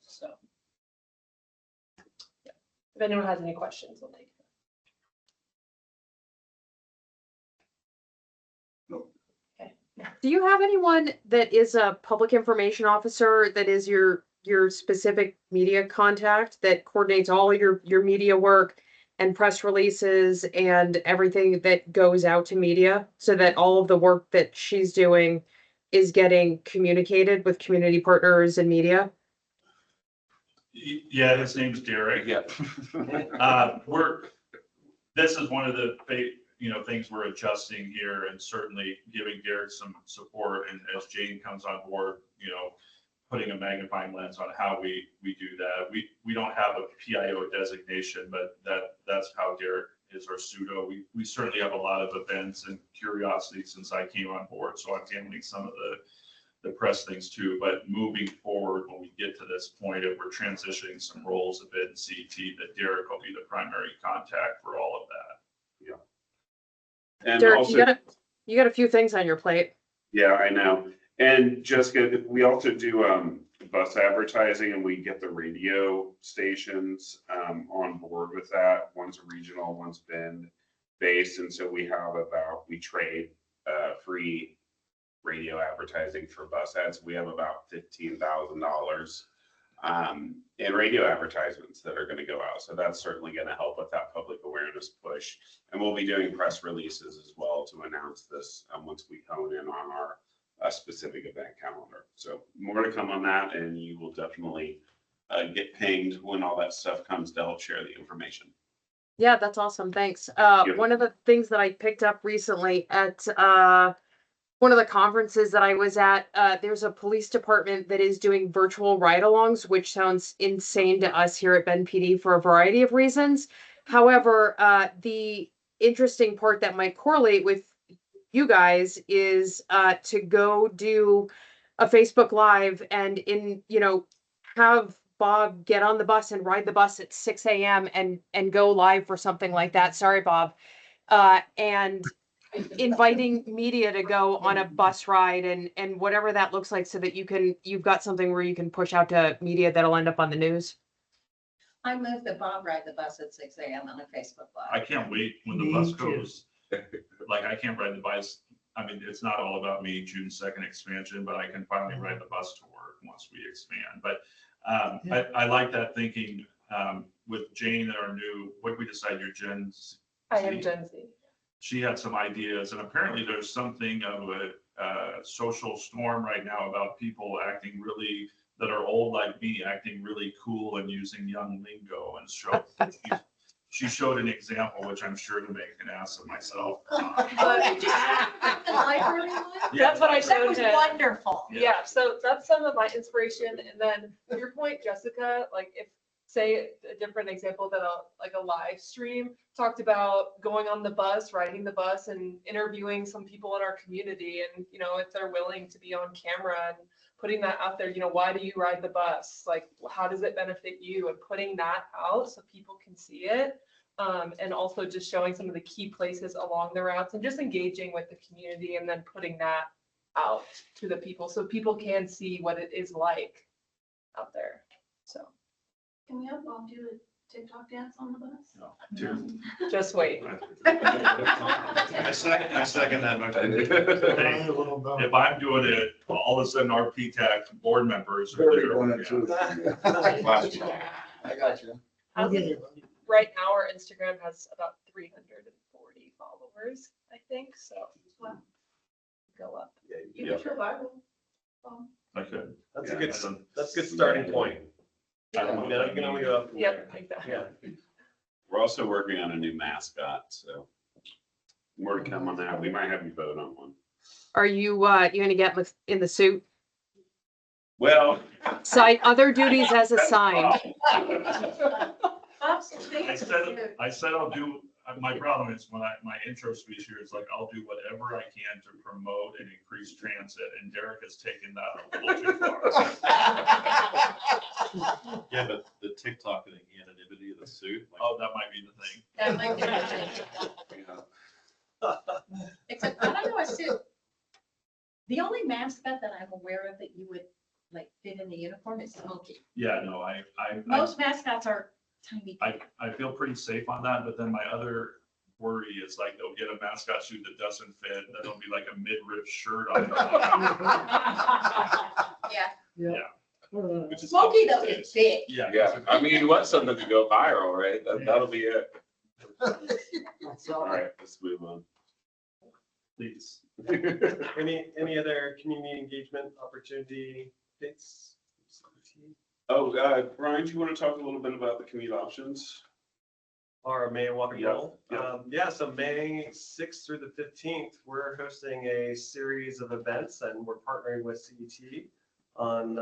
So yeah. If anyone has any questions, I'll take them. Okay. Do you have anyone that is a public information officer that is your specific media contact that coordinates all your media work and press releases and everything that goes out to media so that all of the work that she's doing is getting communicated with community partners and media? Yeah, his name's Derek. Yeah. This is one of the things we're adjusting here, and certainly giving Derek some support. And as Jane comes on board, putting a magnifying lens on how we do that. We don't have a PIO designation, but that's how Derek is our pseudo. We certainly have a lot of events and curiosities since I came on board, so I'm handling some of the press things too. But moving forward, when we get to this point, if we're transitioning some roles a bit in CT, that Derek will be the primary contact for all of that. Yeah. And Derek, also, you got a few things on your plate. Yeah, I know. And Jessica, we also do bus advertising, and we get the radio stations on board with that. One's regional, one's been based, and so we trade free radio advertising for bus ads. We have about $15,000 in radio advertisements that are going to go out. So that's certainly going to help with that public awareness push. And we'll be doing press releases as well to announce this once we hone in on our specific event calendar. So more to come on that, and you will definitely get pinged when all that stuff comes to help share the information. Yeah, that's awesome. Thanks. One of the things that I picked up recently at one of the conferences that I was at, there's a police department that is doing virtual ride-alongs, which sounds insane to us here at Bend PD for a variety of reasons. However, the interesting part that might correlate with you guys is to go do a Facebook Live and have Bob get on the bus and ride the bus at 6 a.m. and go live for something like that. Sorry, Bob. And inviting media to go on a bus ride and whatever that looks like so that you've got something where you can push out to media that'll end up on the news. I move that Bob ride the bus at 6 a.m. on a Facebook I Live. can't wait when the Me bus too. goes. Like, I can't ride the bus. I mean, it's not all about me, June 2nd expansion, but I can finally ride the bus to work once we expand. But I like that thinking with Jane, our new, what did we decide, your Gen Z? I am Gen Z. She had some ideas, and apparently there's something of a social storm right now about people acting really, that are old like me, acting really cool and using young lingo. And she showed an example, which I'm sure to make an ass of myself. That's what I That showed was him. wonderful. Yeah, so that's some of my inspiration. And then to your point, Jessica, like if, say a different example that like a live stream talked about going on the bus, riding the bus and interviewing some people in our community. And, if they're willing to be on camera and putting that out there, why do you ride the bus? Like, how does it benefit you? And putting that out so people can see it. And also just showing some of the key places along the routes and just engaging with the community and then putting that out to the people so people can see what it is like out there. So Can we have Bob do a TikTok dance on the bus? No. just wait. I second that motion. If I'm doing it, all of a sudden our RPTAC board members are Very there. going to. I got you. As of right now, our Instagram has about 340 followers, I think. So Wow. go up. You can show viral. I could. That's Yeah, a good starting point. I don't know. You can only go up. from Yep, there. exactly. Yeah. We're also working on a new mascot, so more to come on that. We might have you vote on one. Are you gonna get in the suit? Well. Cite other duties as assigned. I said I'll do, my problem is when my intro speech here is like, I'll do whatever I can to promote and increase transit, and Derek has taken that a little too far. Yeah, but the TikTok and the anonymity of the suit. Like, Oh, that might be the thing. That might be the thing. Except, I don't know, I still, the only mascot that I'm aware of that you would like fit in the uniform is Smokey. Yeah, no, I Most mascots are tiny. I feel pretty safe on that, but then my other worry is like they'll get a mascot suit that doesn't fit, then it'll be like a midriff shirt on. Yeah. Which is Smokey though is big. Yeah. Yeah, I mean, you want something to go viral, right? That'll be it. All right, let's move on. Please. Any other community engagement opportunity bits? Oh, Brian, do you want to talk a little bit about the commute options? Or May Walk and Yeah, Roll? yeah. So May 6th through the 15th, we're hosting a series of events and we're partnering with CET on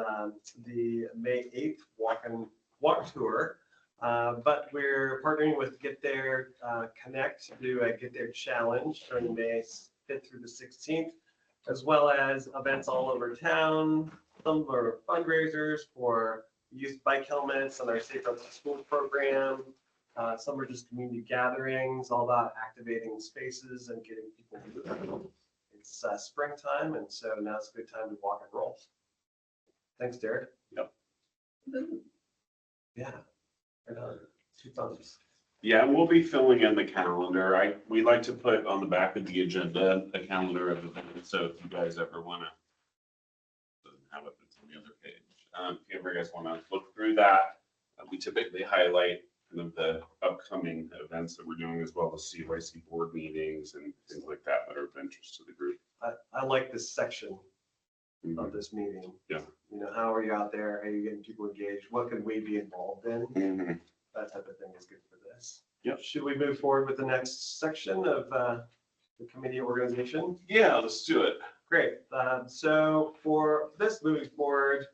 the May 8th walk tour. But we're partnering with Get There Connect to do a Get There Challenge during May 5th through the 16th, as well as events all over town. Some of our fundraisers for youth bike helmets and our Safe Routes to School program. Some are just community gatherings, all about activating spaces and getting people moving. It's springtime, and so now's a good time to walk and roll. Thanks, Derek. Yep. Yeah. Right on. 2 thumbs. Yeah, we'll be filling in the calendar. We like to put on the back of the agenda a calendar of events. So if you guys ever want to have it on the other page, if you ever guys want to look through that, we typically highlight kind of the upcoming events that we're doing, as well as CYC board meetings and things like that that are of interest to the group. I like this section of this meeting. Yeah. How are you out there? How are you getting people engaged? What can we be involved in? Mhm. That type of thing is good for this. Yep. Should we move forward with the next section of the committee organization? Yeah, let's do it. Great. So for this moving forward,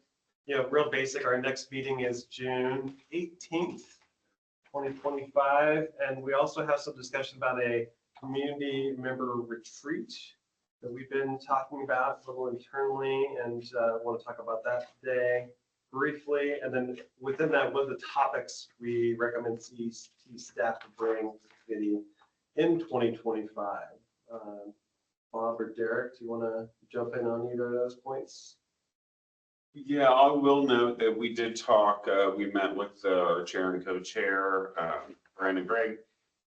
real basic, our next meeting is June 18th, 2025. And we also have some discussion about a community member retreat that we've been talking about a little internally, and want to talk about that today briefly. And then within that, what are the topics we recommend CET staff to bring to the committee in 2025? Bob or Derek, do you want to jump in on either of those points? Yeah, I will note that we did talk, we met with our chair and co-chair, Brandon Gregg,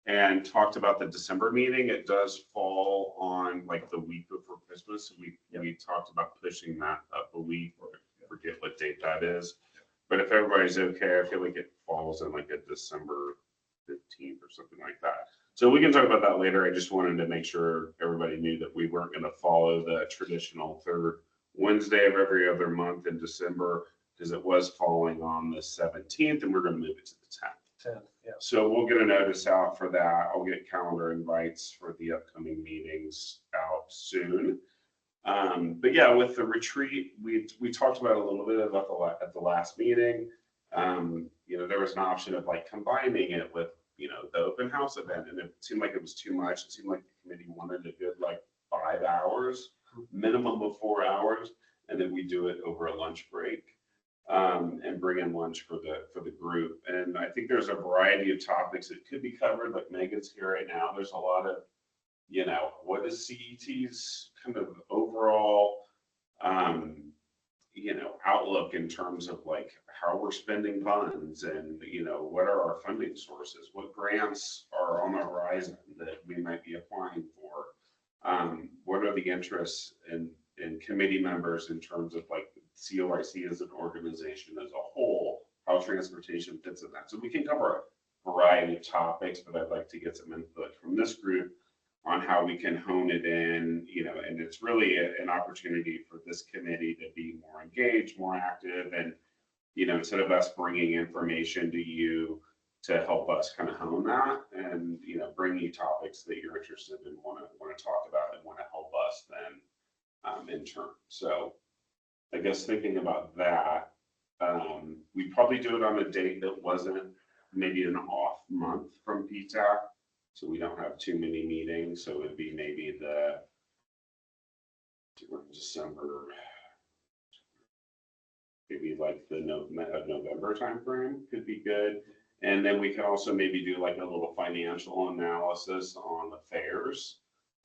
and talked about the December meeting. It does fall on like the week before Christmas. So we talked about pushing that up a week, or I forget what date that is. But if everybody's okay, I feel like it falls in like a December 15th or something like that. So we can talk about that later. I just wanted to make sure everybody knew that we weren't going to follow the traditional third Wednesday of every other month in December, because it was falling on the 17th, and we're going to move it to the 10th. Yeah. So we'll get a notice out for that. I'll get calendar invites for the upcoming meetings out soon. But yeah, with the retreat, we talked about a little bit about at the last meeting. You know, there was an option of like combining it with, you know, the open house event, and it seemed like it was too much. It seemed like the committee wanted a good like 5 hours, minimum of 4 hours, and then we do it over a lunch break. And bring in lunch for the group. And I think there's a variety of topics that could be covered, like Megan's here right now. There's a lot of, you know, what is CET's kind of overall, you know, outlook in terms of like how we're spending funds, and, you know, what are our funding sources? What grants are on the horizon that we might be applying for? What are the interests in committee members in terms of like COIC as an organization as a whole, how transportation fits in that. So we can cover a variety of topics, but I'd like to get some input from this group on how we can hone it in, you know, and it's really an opportunity for this committee to be more engaged, more active, and, you know, instead of us bringing information to you to help us kind of hone that, and, you know, bring you topics that you're interested in, want to talk about, and want to help us then in turn. So I guess thinking about that, we probably do it on a date that wasn't maybe an off month from PTAC, so we don't have too many meetings. So it'd be maybe December, maybe like the November timeframe could be good. And then we can also maybe do like a little financial analysis on the fares,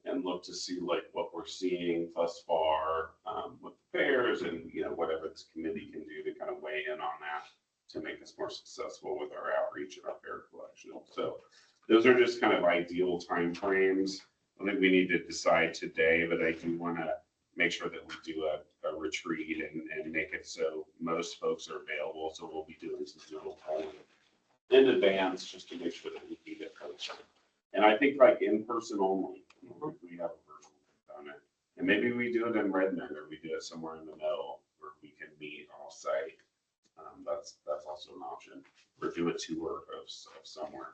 and look to see like what we're seeing thus far with the fairs, and, you know, whatever this committee can do to kind of weigh in on that to make us more successful with our outreach and our fare collection. So those are just kind of ideal timeframes. I think we need to decide today, but I do want to make sure that we do a retreat and make it so most folks are available. So we'll be doing some Zoom polling in advance just to make sure that we can get folks. And I think like in person only. We have a virtual component, and maybe we do it in Redmond, or we do it somewhere in the middle where we can meet off site. That's also an option, or do a tour of somewhere.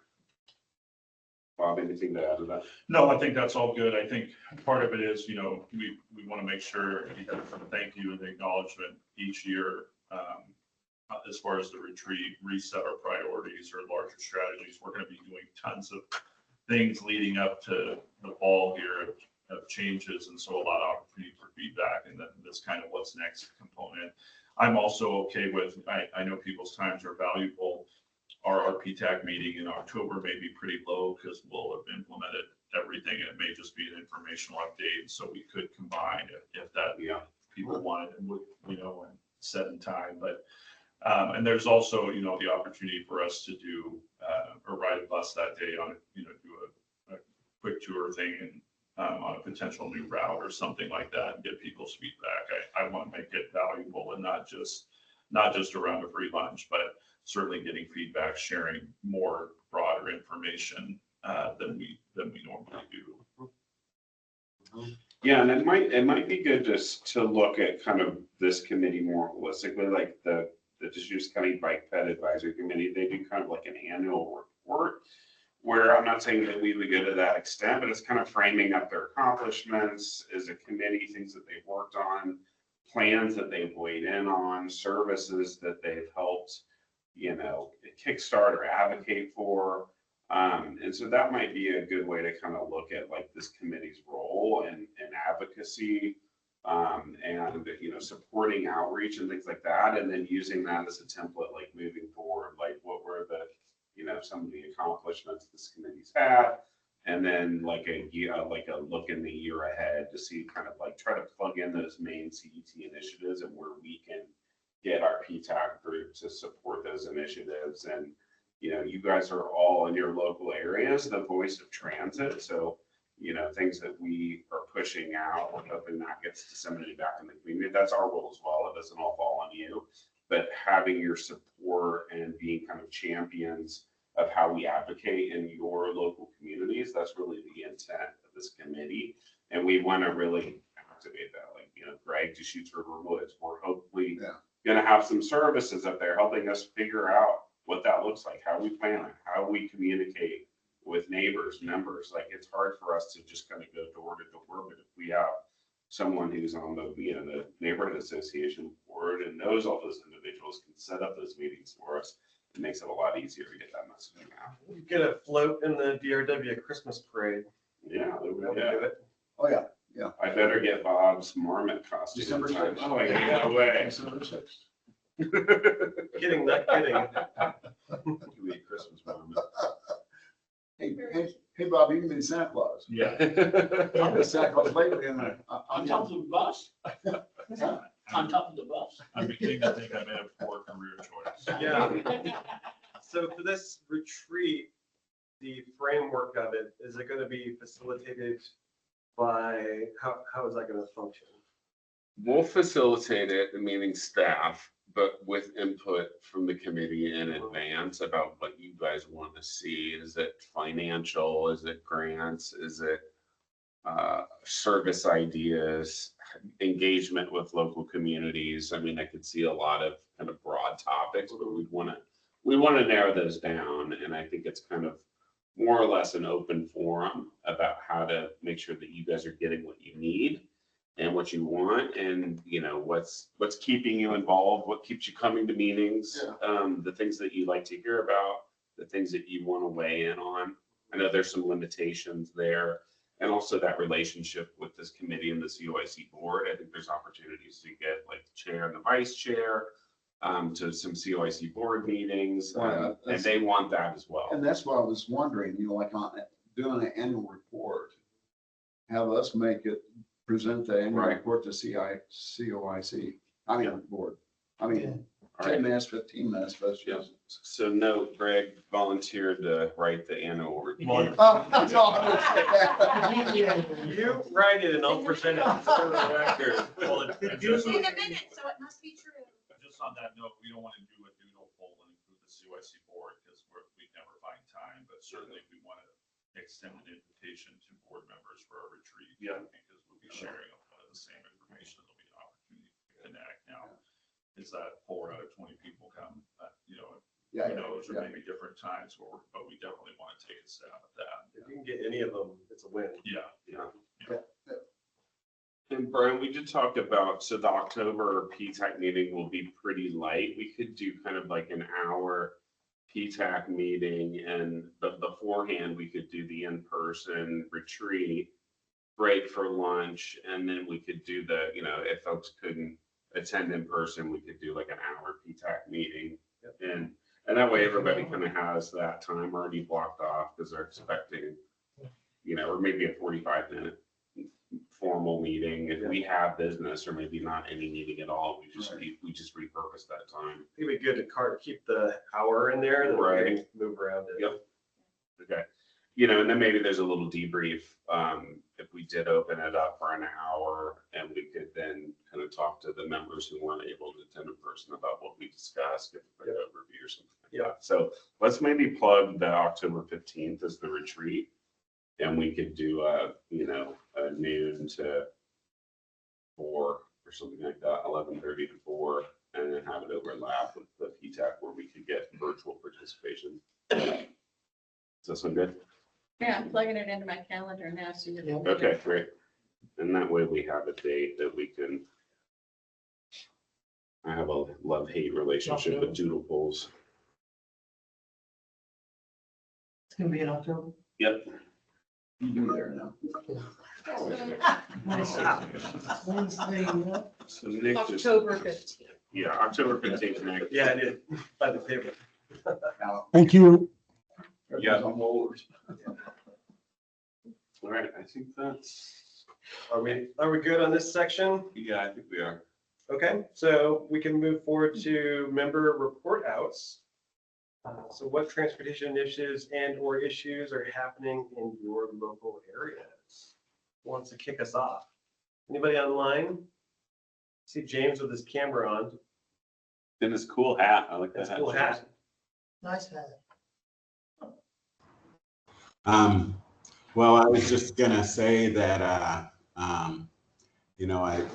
Bob, anything to add to that? No, I think that's all good. I think part of it is, you know, we want to make sure we have some thank you and acknowledgement each year, as far as the retreat, reset our priorities or larger strategies. We're going to be doing tons of things leading up to the fall here of changes, and so a lot of opportunity for feedback, and then this kind of what's next component. I'm also okay with, I know people's times are valuable. Our RPTAC meeting in October may be pretty low because we'll have implemented everything, and it may just be an informational update. So we could combine if that, people wanted, and would, you know, and set in time. But and there's also, you know, the opportunity for us to do or ride a bus that day on, you know, do a quick tour thing, and on a potential new route or something like that, and get people's feedback. I want to make it valuable, and not just around a free lunch, but certainly getting feedback, sharing more broader information than we normally do. Yeah, and it might be good just to look at kind of this committee more holistically, like the Deschutes County Bike Ped Advisory Committee. They do kind of like an annual report, where I'm not saying that we would go to that extent, but it's kind of framing up their accomplishments as a committee, things that they've worked on, plans that they've weighed in on, services that they've helped, you know, kickstart or advocate for. And so that might be a good way to kind of look at like this committee's role and advocacy, and, you know, supporting outreach and things like that. And then using that as a template, like moving forward, like what were the, you know, some of the accomplishments this committee's had. And then like a look in the year ahead to see kind of like try to plug in those main CET initiatives and where we can get our PTAC group to support those initiatives. And, you know, you guys are all in your local areas, the voice of transit. So, you know, things that we are pushing out, we're hoping that gets disseminated back in the community. That's our role as well. It doesn't all fall on you, but having your support and being kind of champions of how we advocate in your local communities, that's really the intent of this committee. And we want to really activate that. Like, you know, Greg to Shoots River Woods, we're hopefully going to have some services up there helping us figure out what that looks like, how we plan it, how we communicate with neighbors, members. Like, it's hard for us to just kind of go door to door, but if we have someone who's on the, you know, the neighborhood association board and knows all those individuals can set up those meetings for us, it makes it a lot easier to get that messaging out. You get a float in the DRW Christmas parade. Yeah, Do it. Oh, yeah, yeah. I better get Bob's marmot costume. December in time. 6th. Oh, yeah, no way. December 6th. Kidding, not kidding. Give me a Christmas marmot. Hey, Bob, you can be Santa Claus. Yeah. I'm the Santa Claus lately, and On top of the bus? On top of the bus? I'm beginning to think I may have poor career choice. Yeah. So for this retreat, the framework of it, is it going to be facilitated by, how is that going to function? We'll facilitate it, meaning staff, but with input from the committee in advance about what you guys want to see. Is it financial? Is it grants? Is it service ideas, engagement with local communities? I mean, I could see a lot of kind of broad topics, but we want to narrow those down. And I think it's kind of more or less an open forum about how to make sure that you guys are getting what you need and what you want, and, you know, what's keeping you involved, what keeps you coming to meetings, the things that you like to hear about, the things that you want to weigh in on. I know there's some limitations there, and also that relationship with this committee and the COIC board. I think there's opportunities to get like the chair and the vice chair to some COIC board meetings, and they want that as well. And that's what I was wondering, you know, like on doing an annual report, have us make it, present the annual report to COIC, I mean, board. I mean, 10 minutes, 15 minutes, but it's just. So note, Greg volunteered to write the annual report. That's all I was saying. You write it and I'll present it for the record. Well, In a minute, so it must be true. Just on that note, we don't want to do a doodle poll and include the CYC board because we never find time, but certainly we want to extend an invitation to board members for our retreat. Yeah. Because we'll be sharing a lot of the same information. There'll be an opportunity to connect. Now, is that 4 out of 20 people come, you know, who knows, or maybe different times, but we definitely want to take a stab at that. If you can get any of them, it's a win. Yeah. And Brian, we did talk about, so the October PTAC meeting will be pretty light. We could do kind of like an hour PTAC meeting, and beforehand, we could do the in-person retreat, break for lunch, and then we could do the, you know, if folks couldn't attend in person, we could do like an hour PTAC meeting. And that way everybody kind of has that time already blocked off because they're expecting, you know, or maybe a 45-minute formal meeting. If we have business, or maybe not any meeting at all, we just repurpose that time. It'd be good to keep the hour in there, then we can move around it. Yep. Okay. You know, and then maybe there's a little debrief. If we did open it up for an hour, and we could then kind of talk to the members who weren't able to attend in person about what we discussed, get a quick overview or something like that. So let's maybe plug the October 15th as the retreat, and we could do you know, a noon to 4 or something like that, 11:30 to 4, and then have it overlap with the PTAC where we could get virtual participation. Does that sound good? Yeah, I'm plugging it into my calendar now, so you're. Okay, great. And that way we have a date that we can. I have a love-hate relationship with doodle polls. It's gonna be in October. Yep. You there now. Wednesday, yeah. So Nick just, October 15th. yeah, October 15th, Nick. Yeah, I did, by the paper. Now, Thank you. Yeah. I'm old. All right, I think that's, Are we good on this section? yeah, I think we are. Okay, so we can move forward to member report outs. So what transportation initiatives and or issues are happening in your local areas? Who wants to kick us off? Anybody online? See James with his camera on. Then his cool hat. I like that That's a hat. cool hat. Nice hat. Well, I was just gonna say that, you know,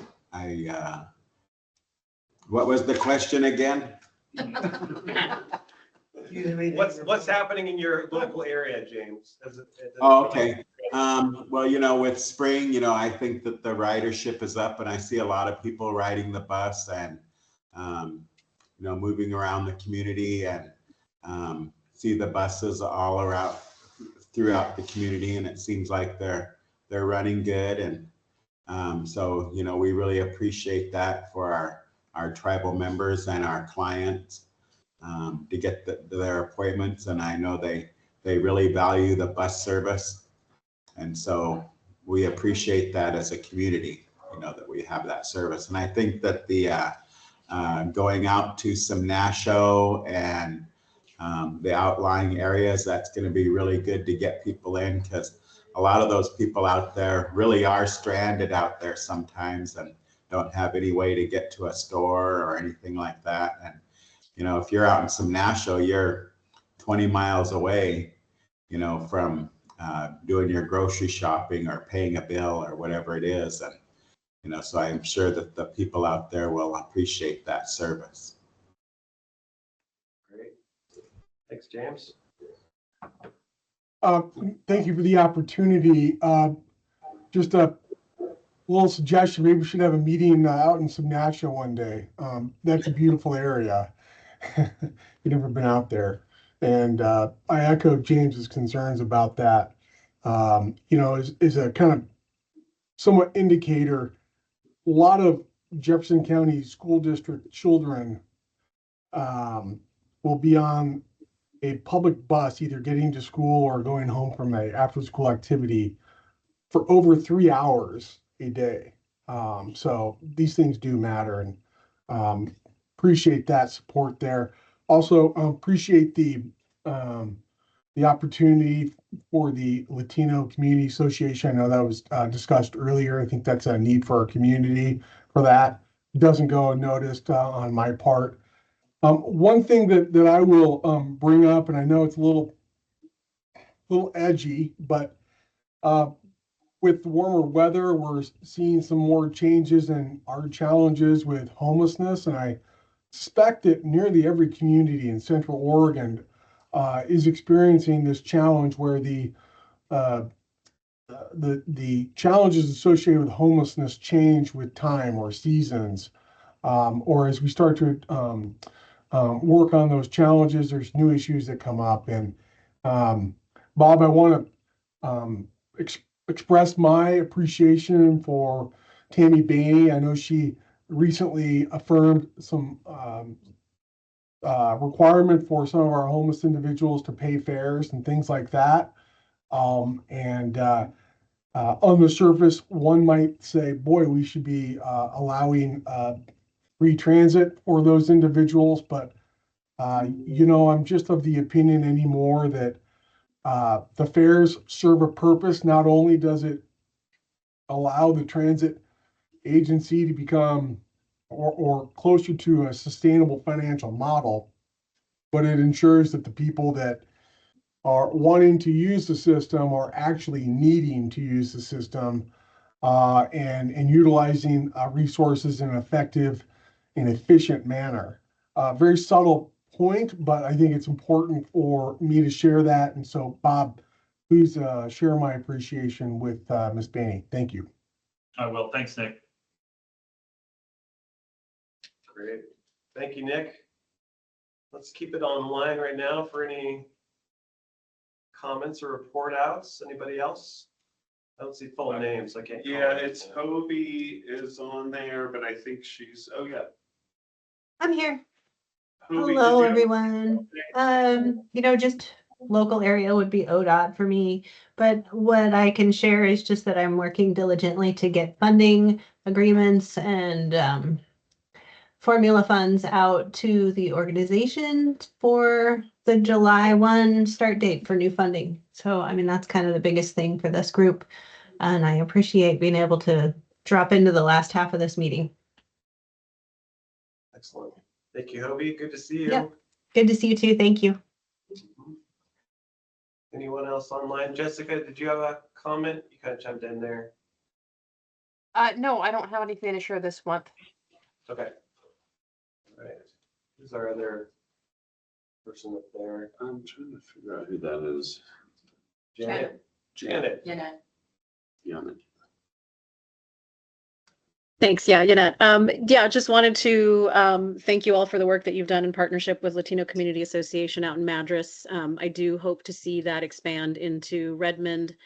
what was the question again? What's happening in your local area, James? Oh, okay. Well, you know, with spring, you know, I think that the ridership is up and I see a lot of people riding the bus and, you know, moving around the community and see the buses all around throughout the community, and it seems like they're running good. And so, you know, we really appreciate that for our tribal members and our clients to get their appointments. And I know they really value the bus service. And so we appreciate that as a community, you know, that we have that service. And I think that the going out to some Nasho and the outlying areas, that's going to be really good to get people in, because a lot of those people out there really are stranded out there sometimes and don't have any way to get to a store or anything like that. And, you know, if you're out in some Nasho, you're 20 miles away, you know, from doing your grocery shopping or paying a bill or whatever it is. And, you know, so I'm sure that the people out there will appreciate that service. Great. Thanks, James. Thank you for the opportunity. Just a little suggestion, maybe we should have a meeting out in Subnatcha one day. That's a beautiful area. You've never been out there. And I echo James's concerns about that. You know, is a kind of somewhat indicator. A lot of Jefferson County School District children will be on a public bus, either getting to school or going home from a after-school activity for over 3 hours a day. So these things do matter, and appreciate that support there. Also appreciate the opportunity for the Latino Community Association. I know that was discussed earlier. I think that's a need for our community for that. It doesn't go unnoticed on my part. One thing that I will bring up, and I know it's a little edgy, but with warmer weather, we're seeing some more changes in our challenges with homelessness, and I suspect that nearly every community in Central Oregon is experiencing this challenge where the challenges associated with homelessness change with time or seasons, or as we start to work on those challenges, there's new issues that come up. And Bob, I want to express my appreciation for Tammy Bainey. I know she recently affirmed some requirement for some of our homeless individuals to pay fares and things like that. On the surface, one might say, boy, we should be allowing free transit for those individuals. But, you know, I'm just of the opinion anymore that the fares serve a purpose. Not only does it allow the transit agency to become or closer to a sustainable financial model, but it ensures that the people that are wanting to use the system are actually needing to use the system and utilizing resources in an effective and efficient manner. Very subtle point, but I think it's important for me to share that. And so, Bob, please share my appreciation with Ms. Bainey. Thank you. I will. Thanks, Nick. Great. Thank you, Nick. Let's keep it online right now for any comments or report outs? Anybody else? I don't see full names. I can't. Yeah, it's Hobie is on there, but I think she's, oh yeah. I'm here. Hobie, Hello, did you have- everyone. Just local area would be ODOT for me. But what I can share is just that I'm working diligently to get funding agreements and formula funds out to the organization for the July 1 start date for new funding. So, I mean, that's kind of the biggest thing for this group. And I appreciate being able to drop into the last half of this meeting. Excellent. Thank you, Hobie. Good to see you. Yep. Good to see you too. Thank you. Anyone else online? Jessica, did you have a comment? You kind of jumped in there. No, I don't have anything to share this month. Okay. All right. Who's our other person up there? I'm trying to figure out who that is. Janet. Janet. Janet. Janet. Thanks. Yeah, just wanted to thank you all for the work that you've done in partnership with Latino Community Association out in Madras. I do hope to see that expand into Redmond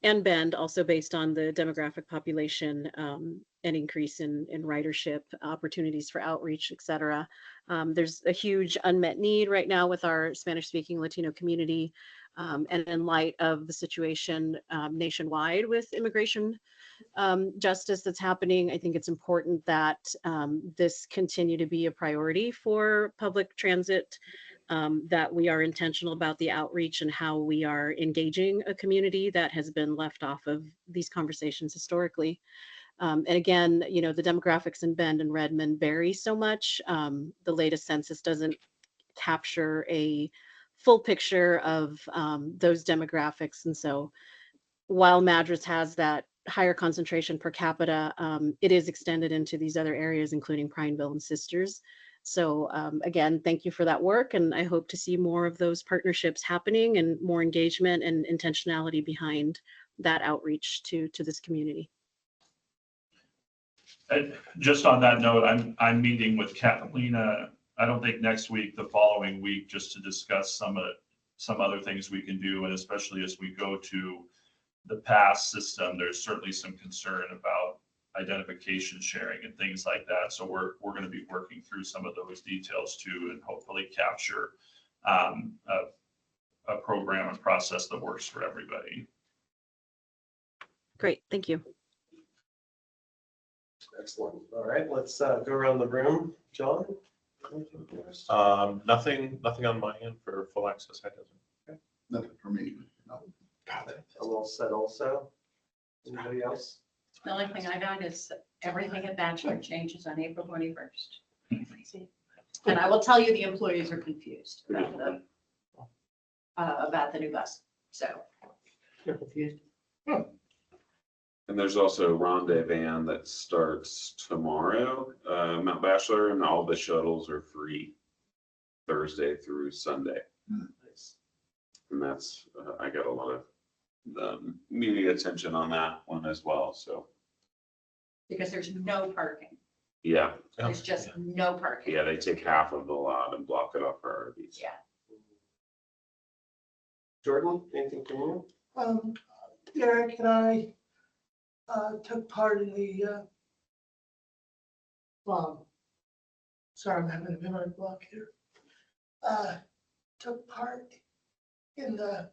and Bend, also based on the demographic population and increase in ridership, opportunities for outreach, et cetera. There's a huge unmet need right now with our Spanish-speaking Latino community. And in light of the situation nationwide with immigration justice that's happening, I think it's important that this continue to be a priority for public transit, that we are intentional about the outreach and how we are engaging a community that has been left off of these conversations historically. And again, the demographics in Bend and Redmond vary so much. The latest census doesn't capture a full picture of those demographics. And so while Madras has that higher concentration per capita, it is extended into these other areas, including Prineville and Sisters. So again, thank you for that work. And I hope to see more of those partnerships happening and more engagement and intentionality behind that outreach to this community. And just on that note, I'm meeting with Catalina, I don't think next week, the following week, just to discuss some other things we can do. And especially as we go to the pass system, there's certainly some concern about identification sharing and things like that. So we're going to be working through some of those details too, and hopefully capture a program and process that works for everybody. Great, thank you. Excellent. All right, let's go around the room. John? Nothing on my end for full access. Okay. Nothing for me. No. Got it. I'm all set also. Anybody else? The only thing I got is everything at Bachelor changes on April 21st. And I will tell you, the employees are confused about the new bus. So They're confused. And there's also a Ronde van that starts tomorrow, Mount Bachelor, and all the shuttles are free Thursday through Sunday. Nice. And that's, I got a lot of media attention on that one as well, so. because there's no parking. Yeah, There's just no parking. yeah, they take half of the lot and block it off for RVs. Yeah. Jordan, anything from you? Derek and I took part in the sorry, I'm having a memory block here. Took part in the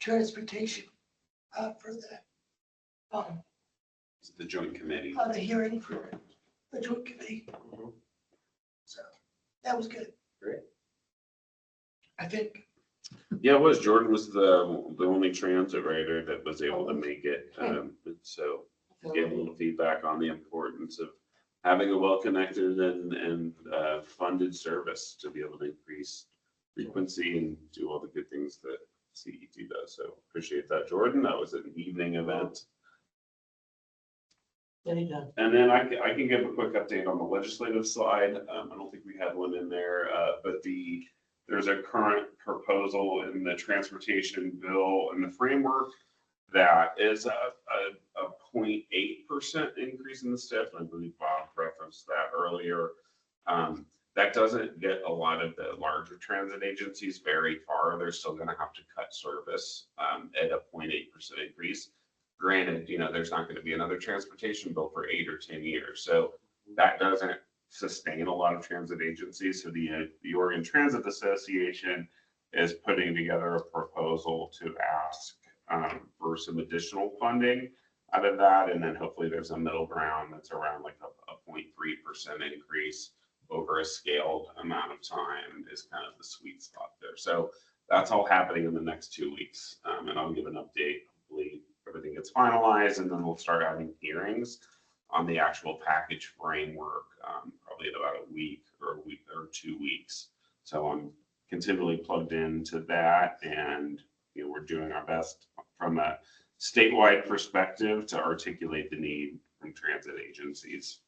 transportation for The joint committee. the hearing for the joint committee. So that was good. Great. I think. Yeah, it was. Jordan was the only transit rider that was able to make it. And so gave a little feedback on the importance of having a well-connected and funded service to be able to increase frequency and do all the good things that CET does. So appreciate that, Jordan. That was an evening event. And then I can give a quick update on the legislative side. I don't think we had one in there, but there's a current proposal in the transportation bill and the framework that is a 0.8% increase in the STIF. I believe Bob referenced that earlier. That doesn't get a lot of the larger transit agencies very far. They're still gonna have to cut service at a 0.8% increase. Granted, there's not gonna be another transportation bill for 8 or 10 years. So that doesn't sustain a lot of transit agencies. So the Oregon Transit Association is putting together a proposal to ask for some additional funding out of that. And then hopefully there's a middle ground that's around like a 0.3% increase over a scaled amount of time is kind of the sweet spot there. So that's all happening in the next 2 weeks. And I'll give an update. Hopefully everything gets finalized, and then we'll start having hearings on the actual package framework, probably in about a week or 2 weeks. So I'm continually plugged into that, and we're doing our best from a statewide perspective to articulate the need from transit agencies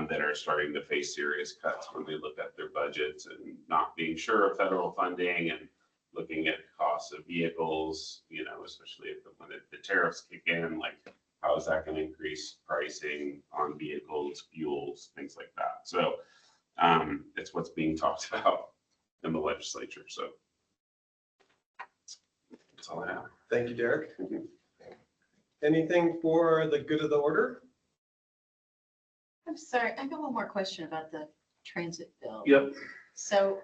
that are starting to face serious cuts when they look at their budgets and not being sure of federal funding and looking at costs of vehicles, especially when the tariffs kick in, like how is that going to increase pricing on vehicles, fuels, things like that. So it's what's being talked about in the legislature. So that's all I have. Thank you, Derek. Anything for the good of the order? I'm sorry, I got one more question about the transit bill. Yep. So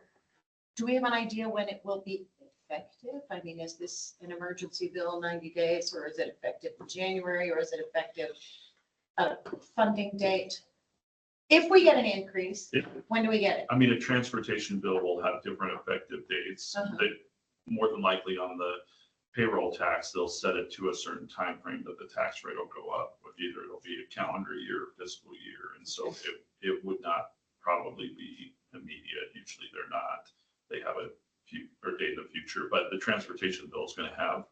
do we have an idea when it will be effective? I mean, is this an emergency bill, 90 days, or is it effective in January, or is it effective funding date? If we get an increase, when do we get it? I mean, a transportation bill will have different effective dates. They more than likely on the payroll tax, they'll set it to a certain time frame that the tax rate will go up. Either it'll be a calendar year, fiscal year, and so it would not probably be immediate. Usually they're not. They have a date in the future, but the transportation bill is going to have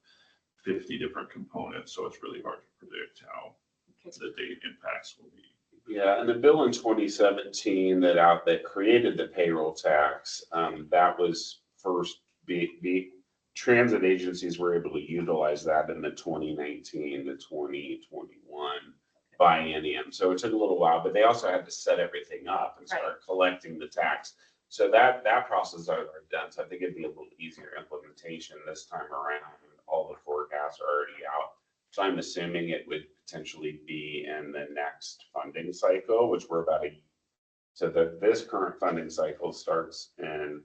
50 different components, so it's really hard to predict how the date impacts will be. Yeah, and the bill in 2017 that created the payroll tax, that was first transit agencies were able to utilize that in the 2019 to 2021 biennium. So it took a little while, but they also had to set everything up and start collecting the tax. So that process is already done. So I think it'd be a little easier implementation this time around. All the forecasts are already out. So I'm assuming it would potentially be in the next funding cycle, which we're about this current funding cycle starts in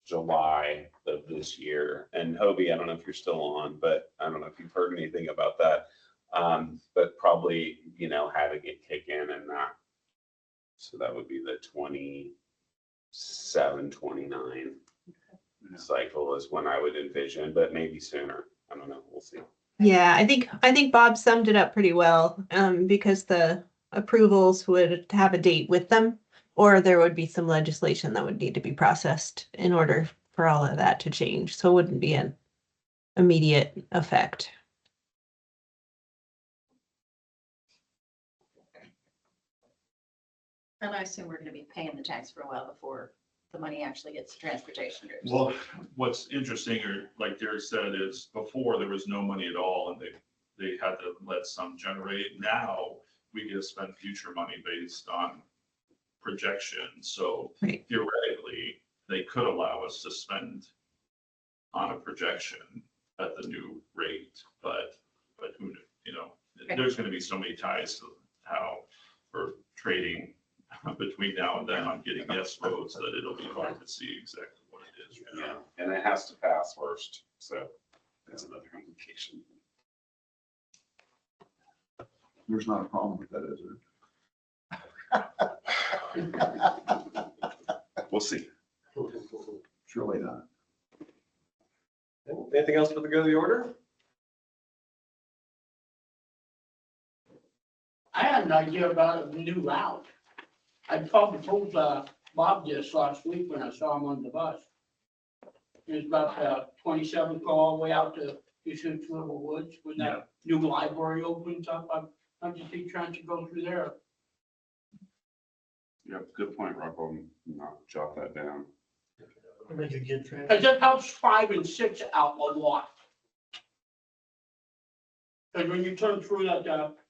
July of this year. And Hobie, I don't know if you're still on, but I don't know if you've heard anything about that. But probably, having it kick in and that. So that would be the 27, 29 cycle is when I would envision, but maybe sooner. I don't know. We'll see. Yeah, I think Bob summed it up pretty well, because the approvals would have a date with them, or there would be some legislation that would need to be processed in order for all of that to change. So it wouldn't be an immediate effect. And I assume we're going to be paying the tax for a while before the money actually gets to transportation groups. Well, what's interesting, or like Derek said, is before there was no money at all, and they had to let some generate. Now we get to spend future money based on projections. So theoretically, they could allow us to spend on a projection at the new rate, but who, there's going to be so many ties to how we're trading between now and then on getting yes votes that it'll be hard to see exactly what it is. Yeah, and it has to pass first. So that's another implication. There's not a problem with that, is there? We'll see. Surely not. Anything else for the good of the order? I had an idea about a new route. I called Bob just last week when I saw him on the bus. It was about 27 all the way out to Eastern Little Woods when that new library opens up. I'm just trying to go through there. Yeah, good point, Rob. I'll jot that down. Make a good trend. Because it helps 5 and 6 out a lot. Because when you turn through that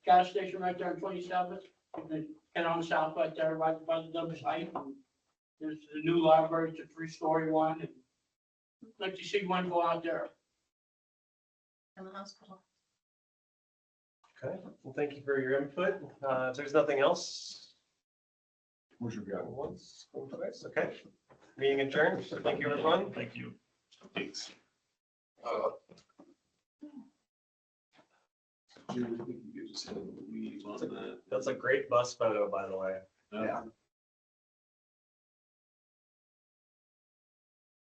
gas station right there on 27th, and get on south right there, right by the dump site, There's the new library, it's a 3-story one, and like to see one go out there. In the hospital. Okay, well, thank you for your input. If there's nothing else. Motion carried. Once, going twice, okay. Meeting adjourned. Thank you, everyone. Thank you. Thanks. That's a great bus photo, by the way. Yeah.